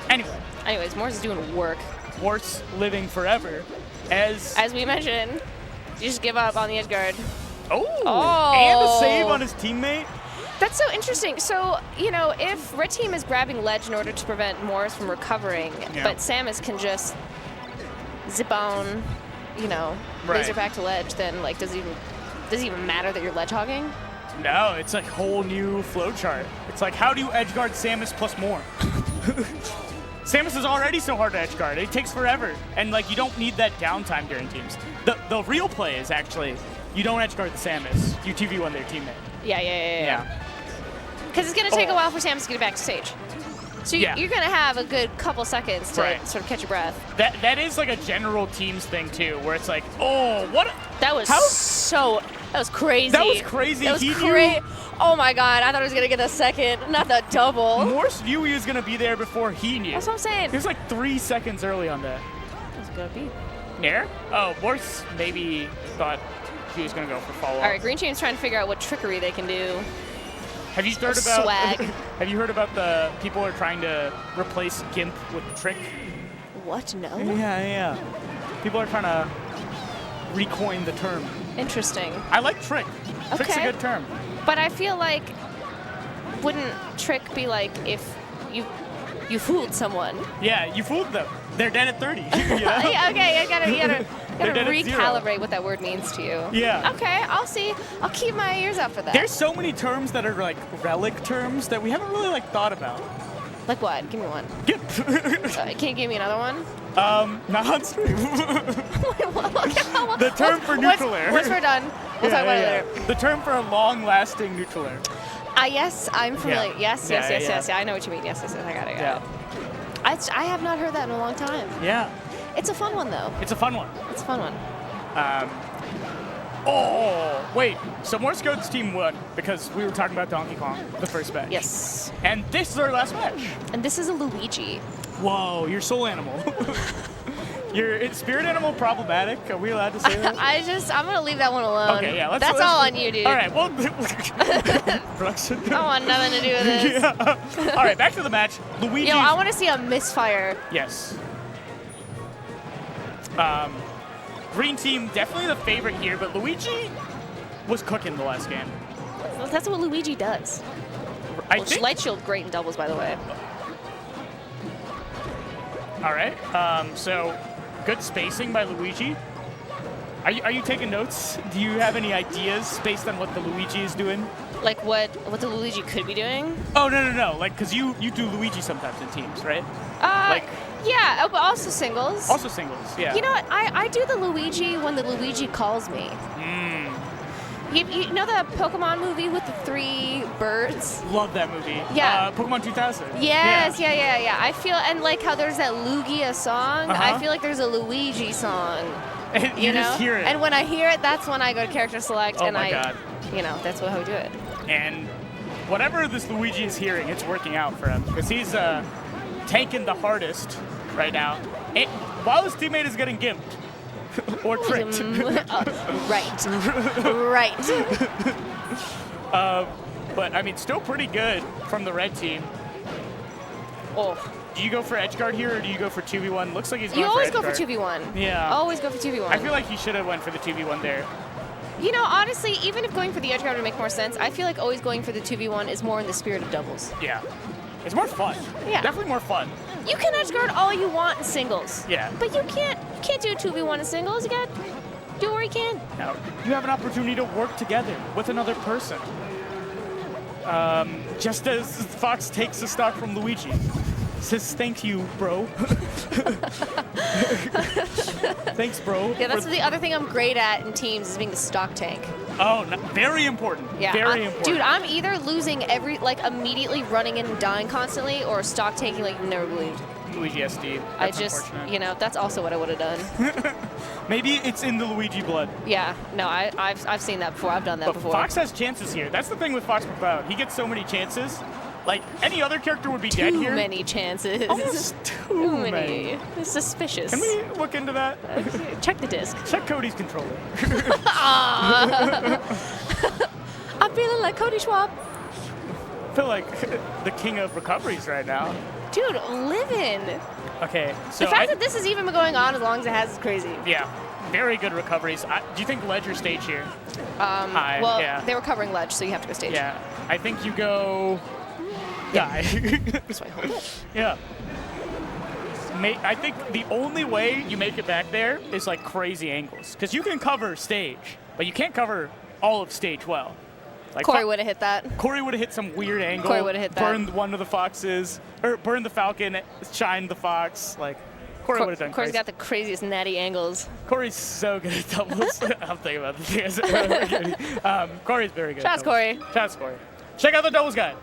Anyways, Morse is doing work. Morse living forever. As we mentioned, you just give up on the edge guard. Oh! And a save on his teammate. That's so interesting. So, you know, if red team is grabbing ledge in order to prevent Morse from recovering, but Samus can just zip on, you know, laser back to ledge, then, like, does it even matter that you're ledge hogging? No, it's like a whole new flowchart. It's like, how do you edgeguard Samus plus more? Samus is already so hard to edgeguard. It takes forever. And, like, you don't need that downtime during teams. The real play is actually, you don't edgeguard the Samus. You 2v1 their teammate. Yeah. Because it's going to take a while for Samus to get back to stage. So you're going to have a good couple seconds to sort of catch your breath. That is like a general teams thing, too, where it's like, oh, what? That was that was crazy. That was crazy. That was crazy. Oh, my God. I thought I was going to get the second, not the double. Morse knew he was going to be there before he knew. That's what I'm saying. He was like 3 seconds early on that. That was a good beat. Nair? Oh, Morse maybe thought he was going to go for follow-up. All right, Green Team's trying to figure out what trickery they can do. Have you heard about swag? Have you heard about the people are trying to replace Gimp with Trick? What? No. Yeah. People are trying to recoin the term. Interesting. I like Trick. Okay. Trick's a good term. But I feel like, wouldn't Trick be like if you fooled someone? Yeah, you fooled them. They're dead at 30. You know? Yeah, okay, you gotta recalibrate 0. what that word means to you. Yeah. Okay, I'll see. I'll keep my ears out for that. There's so many terms that are like relic terms that we haven't really like thought about. Like what? Give me one. Gimp. Can you give me another one? Not on stream. The term for neutral air. Once we're done, we'll talk about it later. The term for a long-lasting neutral air. Yes, I'm familiar. Yeah. Yes. I know what you mean. Yes, I got it. I have not heard that in a long time. Yeah. It's a fun one, though. It's a fun one. It's a fun one. Oh, wait. So Morse Code's team won because we were talking about Donkey Kong, the first match. Yes. And this is our last match. And this is a Luigi. Whoa, your soul animal. Your spirit animal problematic? Are we allowed to say that? I'm going to leave that one alone. Okay, yeah. That's all on you, dude. All right, well, production. I want nothing to do with this. Yeah. All right, back to the match. Luigi. I want to see a misfire. Yes. Green team definitely the favorite here, but Luigi was cooking the last game. That's what Luigi does. Light shield great in doubles, by the way. All right. So good spacing by Luigi. Are you taking notes? Do you have any ideas based on what the Luigi is doing? Like what the Luigi could be doing? Oh, no. Like, because you do Luigi sometimes in teams, right? Yeah, but also singles. Also singles, yeah. You know what? I do the Luigi when the Luigi calls me. You know the Pokemon movie with the 3 birds? Love that movie. Yeah. Pokemon 2000. Yes, yeah. I feel, and like how there's that Lugia song, I feel like there's a Luigi song. You know? Just hear it. And when I hear it, that's when I go to character select. Oh and my God. That's how we do it. And whatever this Luigi is hearing, it's working out for him. Because he's tanking the hardest right now. While his teammate is getting gimped. Or tricked. Right. But, I mean, still pretty good from the red team. Oh. Do you go for edgeguard here, or do you go for 2v1? Looks like he's going You for always go edgeguard. for 2v1. Yeah. Always go for 2v1. I feel like he should have went for the 2v1 there. You know, honestly, even if going for the edgeguard would make more sense, I feel like always going for the 2v1 is more in the spirit of doubles. Yeah. It's more fun. Yeah. Definitely more fun. You can edgeguard all you want in singles. Yeah. But you can't do a 2v1 in singles. You gotta do where you can. Now, you have an opportunity to work together with another person. Just as Fox takes the stock from Luigi. Says, thank you, bro. Thanks, bro. Yeah, that's the other thing I'm great at in teams is being the stock tank. Oh, no, very important. Yeah, very important. Dude, I'm either losing immediately running in and dying constantly, or stock tanking like you've never believed. Luigi SD. That's unfortunate. That's also what I would have done. Maybe it's in the Luigi blood. Yeah, no, I've seen that before. I've done that before. Fox has chances here. That's the thing with Fox McCloud. He gets so many chances. Like, any other character would be dead here. Too many chances. Almost too many. It's suspicious. Can we look into that? Check the disc. Check Cody's controller. I'm feeling like Cody Schwab. I feel like the king of recoveries right now. Dude, living. Okay, so the fact that this has even been going on as long as it has is crazy. Yeah, very good recoveries. Do you think ledge or stage here? High, well, yeah. they were covering ledge, so you have to go stage. Yeah, I think you go die. So I hold it. Yeah. I think the only way you make it back there is like crazy angles, because you can cover stage, but you can't cover all of stage well. Like Corey would have hit that. Corey would have hit some weird angle. Corey would have hit that. Burned one of the foxes, or burned the falcon, shined the fox. Like Corey would have done. Corey's crazy. got the craziest natty angles. Corey's so good at doubles. I'm thinking about this. Corey's very good. Shouts, Corey. Shouts, Corey. Check out the doubles guide.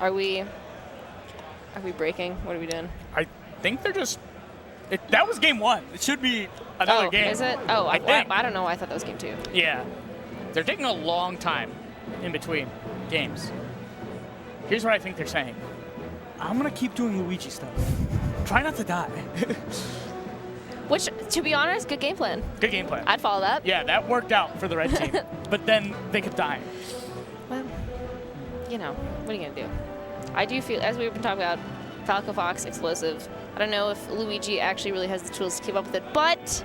Are we breaking? What are we doing? I think they're just. That was game 1. It should be another game. Is it? Oh, I think. I don't know. I thought that was game 2. Yeah. They're taking a long time in between games. Here's what I think they're saying. I'm going to keep doing Luigi stuff. Try not to die. Which, to be honest, good game plan. Good game plan. I'd follow that. Yeah, that worked out for the red team. But then they kept dying. Well, you know, what are you going to do? I do feel, as we've been talking about, Falco Fox, explosive. I don't know if Luigi actually really has the tools to keep up with it, but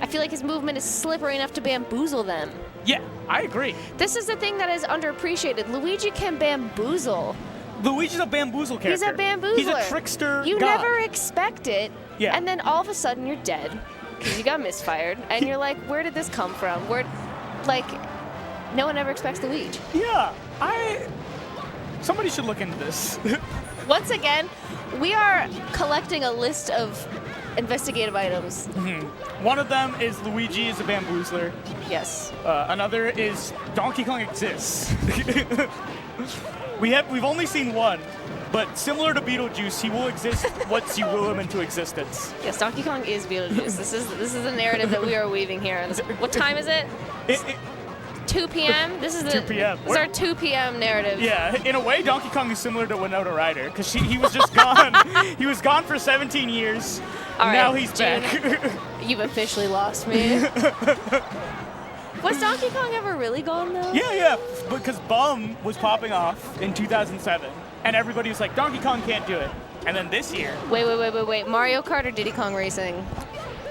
I feel like his movement is slippery enough to bamboozle them. Yeah, I agree. This is the thing that is underappreciated. Luigi can bamboozle. Luigi's a bamboozle character. He's a bamboozler. He's a trickster You god. never expect it, Yeah. and then all of a sudden you're dead because you got misfired, and you're like, where did this come from? No one ever expects Luigi. Yeah, somebody should look into this. Once again, we are collecting a list of investigative items. One of them is Luigi is a bamboozler. Yes. Another is Donkey Kong exists. We've only seen one, but similar to Beetlejuice, he will exist once you will him into existence. Yes, Donkey Kong is Beetlejuice. This is the narrative that we are weaving here. What time is it? 2 p.m. This is 2 p.m. This is our 2 p.m. narrative. Yeah, in a way, Donkey Kong is similar to Winona Ryder because he was just gone. He was gone for 17 years. All right, now he's June, back. You've officially lost me. Was Donkey Kong ever really gone though? Yeah, because Bum was popping off in 2007, and everybody was like, Donkey Kong can't do it. And then this year. Wait. Mario Kart or Diddy Kong Racing?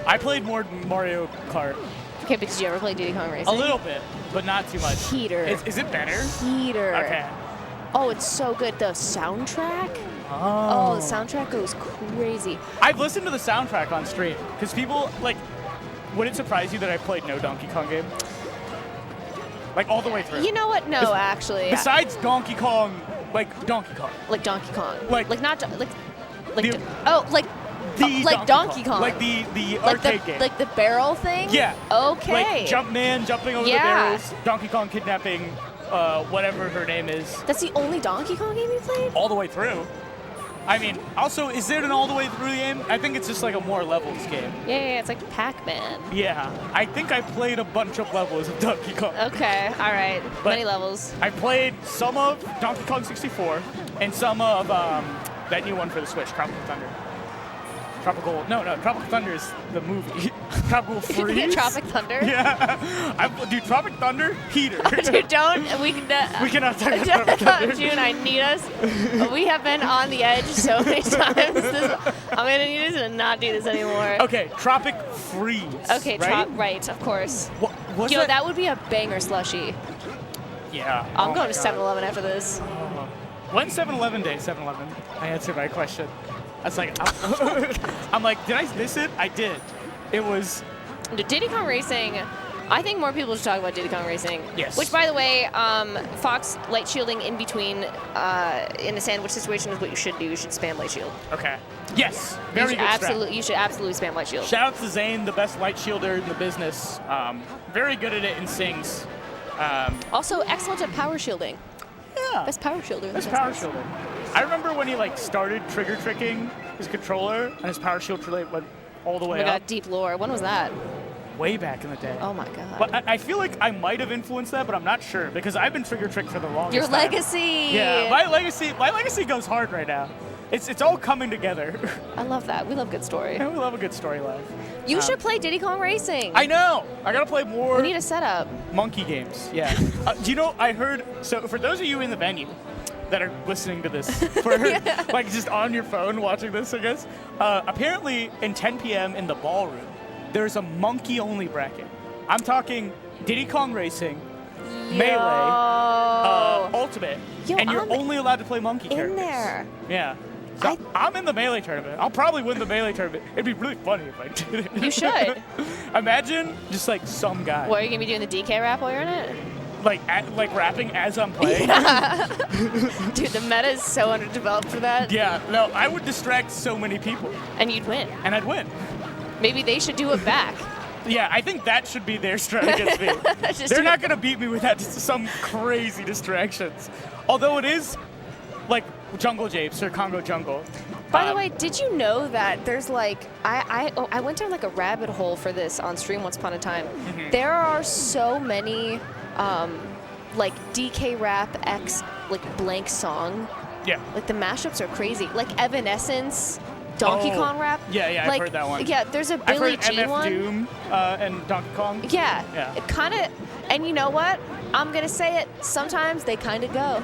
I played more Mario Kart. Okay, but did you ever play Diddy Kong Racing? A little bit, but not too much. Heater. Is it better? Heater. Okay. Oh, it's so good. The soundtrack? Oh, the soundtrack goes crazy. I've listened to the soundtrack on stream, because people, like, would it surprise you that I played no Donkey Kong game? Like, all the way through. You know what? No, actually. Besides Donkey Kong, like Donkey Kong. Like Donkey Kong. Like not, like the, like Donkey Kong. Like the arcade game. Like the barrel thing? Yeah. Okay. Like Jumpman jumping over the barrels, Donkey Kong kidnapping whatever her name is. That's the only Donkey Kong game you played? All the way through. I mean, also, is it an all the way through the game? I think it's just like a more levels game. Yeah, it's like Pac-Man. Yeah, I think I played a bunch of levels of Donkey Kong. Okay, all right. Many levels. I played some of Donkey Kong 64 and some of that new one for the Switch, Tropical Thunder. Tropical Thunder is the movie. Tropical Freeze. Tropic Thunder? Yeah. Dude, Tropic Thunder, heater. Dude, we cannot talk about Tropic Thunder. June, I need us. We have been on the edge so many times. I'm going to need us to not do this anymore. Okay, Tropic Freeze. Okay, right? Right, of course. Yo, that would be a banger slushie. Yeah. I'm going to 7-Eleven after this. When's 7-Eleven day, 7-Eleven? I answered my question. I was like, I'm like, did I miss it? I did. It was... Diddy Kong Racing, I think more people should talk about Diddy Kong Racing. Yes. Which, by the way, Fox light shielding in between in a sandwich situation is what you should do. You should spam light shield. Okay. Yes. Very good strat. You should absolutely spam light shield. Shout out to Zane, the best light shielder in the business. Very good at it in sings. Also, excellent at power shielding. Yeah. Best power shielder. Best power shielder. I remember when he started trigger tricking his controller and his power shield went all the way up. Got deep lore. When was that? Way back in the day. Oh my god. But I feel like I might have influenced that, but I'm not sure because I've been trigger tricked for the longest Your time. legacy. Yeah, my legacy goes hard right now. It's all coming together. I love that. We love good story. Yeah, we love a good story live. You should play Diddy Kong Racing. I know. I gotta play more. We need a setup. Monkey games. Yeah. Do you know? I heard. So for those of you in the venue, that are listening to this, for like just on your phone watching this, I guess. Apparently, in 10 p.m. in the ballroom, there's a monkey-only bracket. I'm talking Diddy Kong Racing, Melee, Ultimate, and you're only allowed to play monkey characters. In there. Yeah. So I'm in the Melee tournament. I'll probably win the Melee tournament. It'd be really funny if I did it. You should. Imagine just like some guy. What, are you going to be doing the DK rap while you're in it? Like rapping as I'm playing. Yeah. Dude, the meta is so underdeveloped for that. Yeah, no, I would distract so many people. And you'd win. And I'd win. Maybe they should do it back. Yeah, I think that should be their strat against me. They're not going to beat me without some crazy distractions. Although it is like jungle japes or Congo jungle. By the way, did you know that there's like, I went down like a rabbit hole for this on stream once upon a time. Mm-hmm. There are so many like DK rap X like blank song. Yeah. Like the mashups are crazy. Like Evanescence, Donkey Kong rap. Yeah, like, I've heard that one. Yeah, there's a Billie I've heard Jean MF one. Doom and Donkey Kong. Yeah. It kind of, and you know what? I'm gonna say it. Sometimes they kind of go.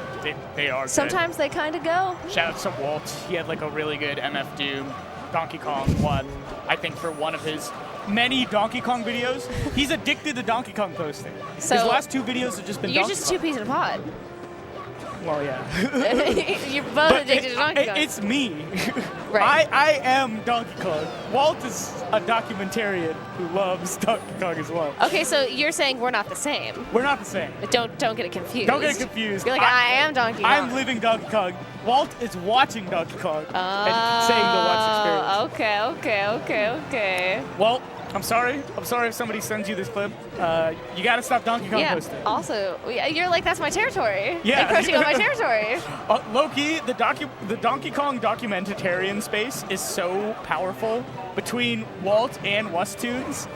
They are. Sometimes they kind of go. Shout out to Walt. He had like a really good MF Doom, Donkey Kong one. I think for one of his many Donkey Kong videos. He's addicted to Donkey Kong posting. So his last 2 videos have just been you're Donkey just Kong. two peas in a pod. Well, yeah. You're both addicted to Donkey Kong. It's me. Right. I am Donkey Kong. Walt is a documentarian who loves Donkey Kong as well. Okay, so you're saying we're not the same. We're not the same. But don't get it confused. Don't get it confused. You're like, I am Donkey Kong. I'm living Donkey Kong. Walt is watching Donkey Kong and saying the Watch experience. Okay. Well, I'm sorry. I'm sorry if somebody sends you this clip. You got to stop Donkey Kong posting. Also, you're like, that's my territory. Yeah. Encroaching on my territory. Low-key, the Donkey Kong documentarian space is so powerful between Walt and Wustoons.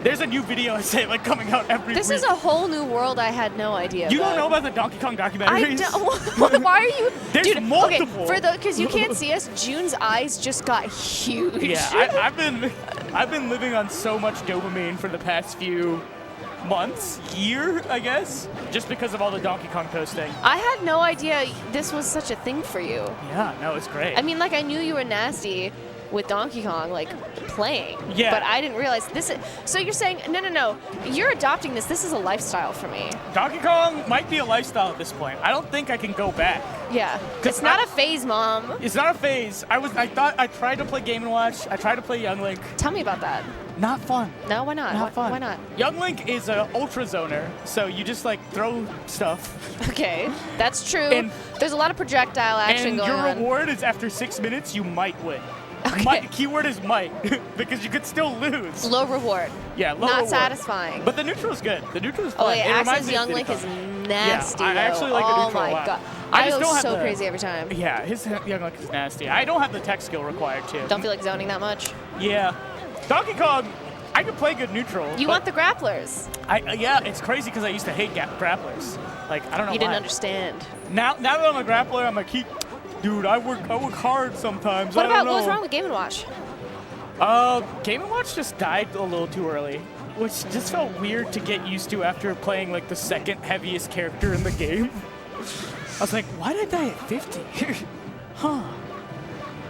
There's a new video I say like coming out every week. This is a whole new world I had no idea You about. don't know about the Donkey Kong documentaries? I don't. Why are you? There's dude, multiple. Okay, because you can't see us, June's eyes just got huge. Yeah, I've been living on so much dopamine for the past few months, year, I guess, just because of all the Donkey Kong posting. I had no idea this was such a thing for you. Yeah, no, it's great. I mean, like, I knew you were nasty with Donkey Kong, like, playing. Yeah. But I didn't realize this is... So you're saying, no, you're adopting this. This is a lifestyle for me. Donkey Kong might be a lifestyle at this point. I don't think I can go back. Yeah. It's not a phase, Mom. It's not a phase. I tried to play Game & Watch. I tried to play Young Link. Tell me about that. Not fun. No, why not? Not fun. Why not? Young Link is an ultra zoner, so you just like throw stuff. Okay, that's true. And there's a lot of projectile action going on. And your reward is after 6 minutes, you might win. Okay. Keyword is might, because you could still lose. Low reward. Yeah, low Not reward. But But the neutral is good. The neutral is fun. Oh, yeah, It reminds Axe's me of Young Link Diddy is Kong. nasty. Yeah, I actually like the neutral a lot. Oh my god. I I just go don't have so the- crazy every time. Yeah, his Young Link is nasty. I don't have the tech skill required too. Don't feel like zoning that much. Yeah. Donkey Kong, I can play good neutral. You want the grapplers. Yeah, it's crazy because I used to hate grapplers. Like, I don't know You why. didn't understand. Now that I'm a grappler, I'm like, dude, I work hard sometimes. What I don't about, know. what was wrong with Game & Watch? Game & Watch just died a little too early, which just felt weird to get used to after playing like the second heaviest character in the game. I was like, why did I die at 50? Huh.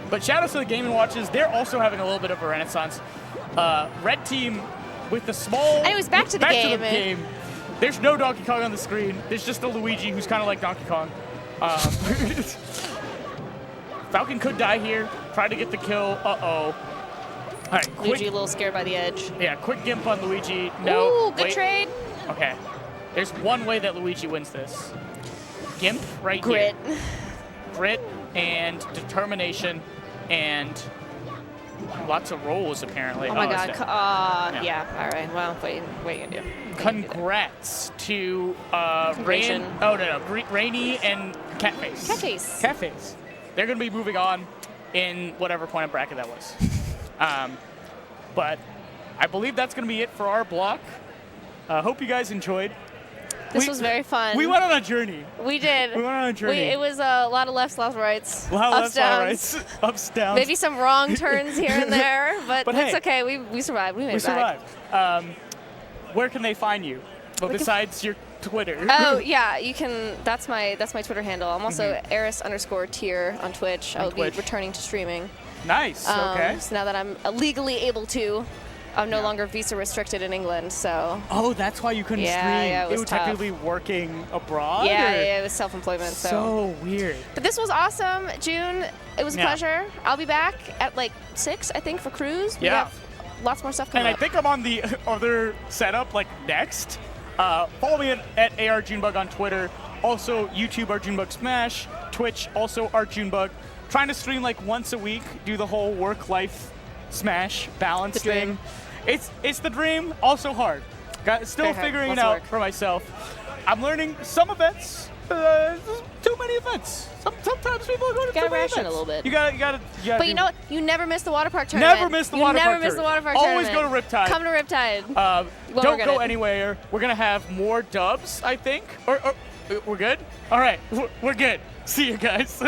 But shout out to the Game & Watches. They're also having a little bit of a renaissance. Red Team with the small... Anyways, back to the game. There's no Donkey Kong on the screen. There's just a Luigi who's kind of like Donkey Kong. Falcon could die here. Try to get the kill. Uh-oh. All right, Luigi a little scared by the edge. Yeah, quick gimp on Luigi. No. Ooh, good wait. trade. Okay. There's one way that Luigi wins this. Gimp right Grit. here. Grit and determination and lots of rolls apparently. Oh my god. it's dead. Yeah. All right. Well, what are you gonna do? Congrats to Congratulations. Rainy and Catface. Catface. They're going to be moving on in whatever point of bracket that was. But I believe that's going to be it for our block. Hope you guys enjoyed. This was very fun. We went on a journey. We did. We went on a journey. It was a lot of lefts, lots of rights. A lot of ups, lefts, a lot of downs. rights, ups, downs. Maybe some wrong turns here and there, but But it's hey, okay. We survived. We made We it back. survived. Where can they find you? Well, besides your Twitter. Oh yeah, you can. That's my Twitter handle. I'm also Eris_tier on Twitch. I'll be returning to streaming. Nice. Okay. So now that I'm legally able to, I'm no longer visa restricted in England. So. Oh, that's why you couldn't stream. Yeah, it was tough. technically working abroad. Yeah, it was self-employment. So weird. But this was awesome, June. It was a pleasure. I'll be back at like 6, I think, for cruise. We have lots more stuff coming up. And I think I'm on the other setup like next. Follow me at ARJunebug on Twitter. Also, YouTube ArJunebug Smash. Twitch also ArJunebug. Trying to stream like once a week. Do the whole work-life Smash balance thing. It's the dream. Also hard. Still figuring it out for myself. I'm learning some events. Too many events. Sometimes people go to too many events. A little bit. You gotta. But you know what? You never miss the water park tournament. Never miss the water park tournament. Always go to Riptide. Come to Riptide. Don't go anywhere. We're gonna have more dubs, I think. Or we're good. All right, we're good. See you guys.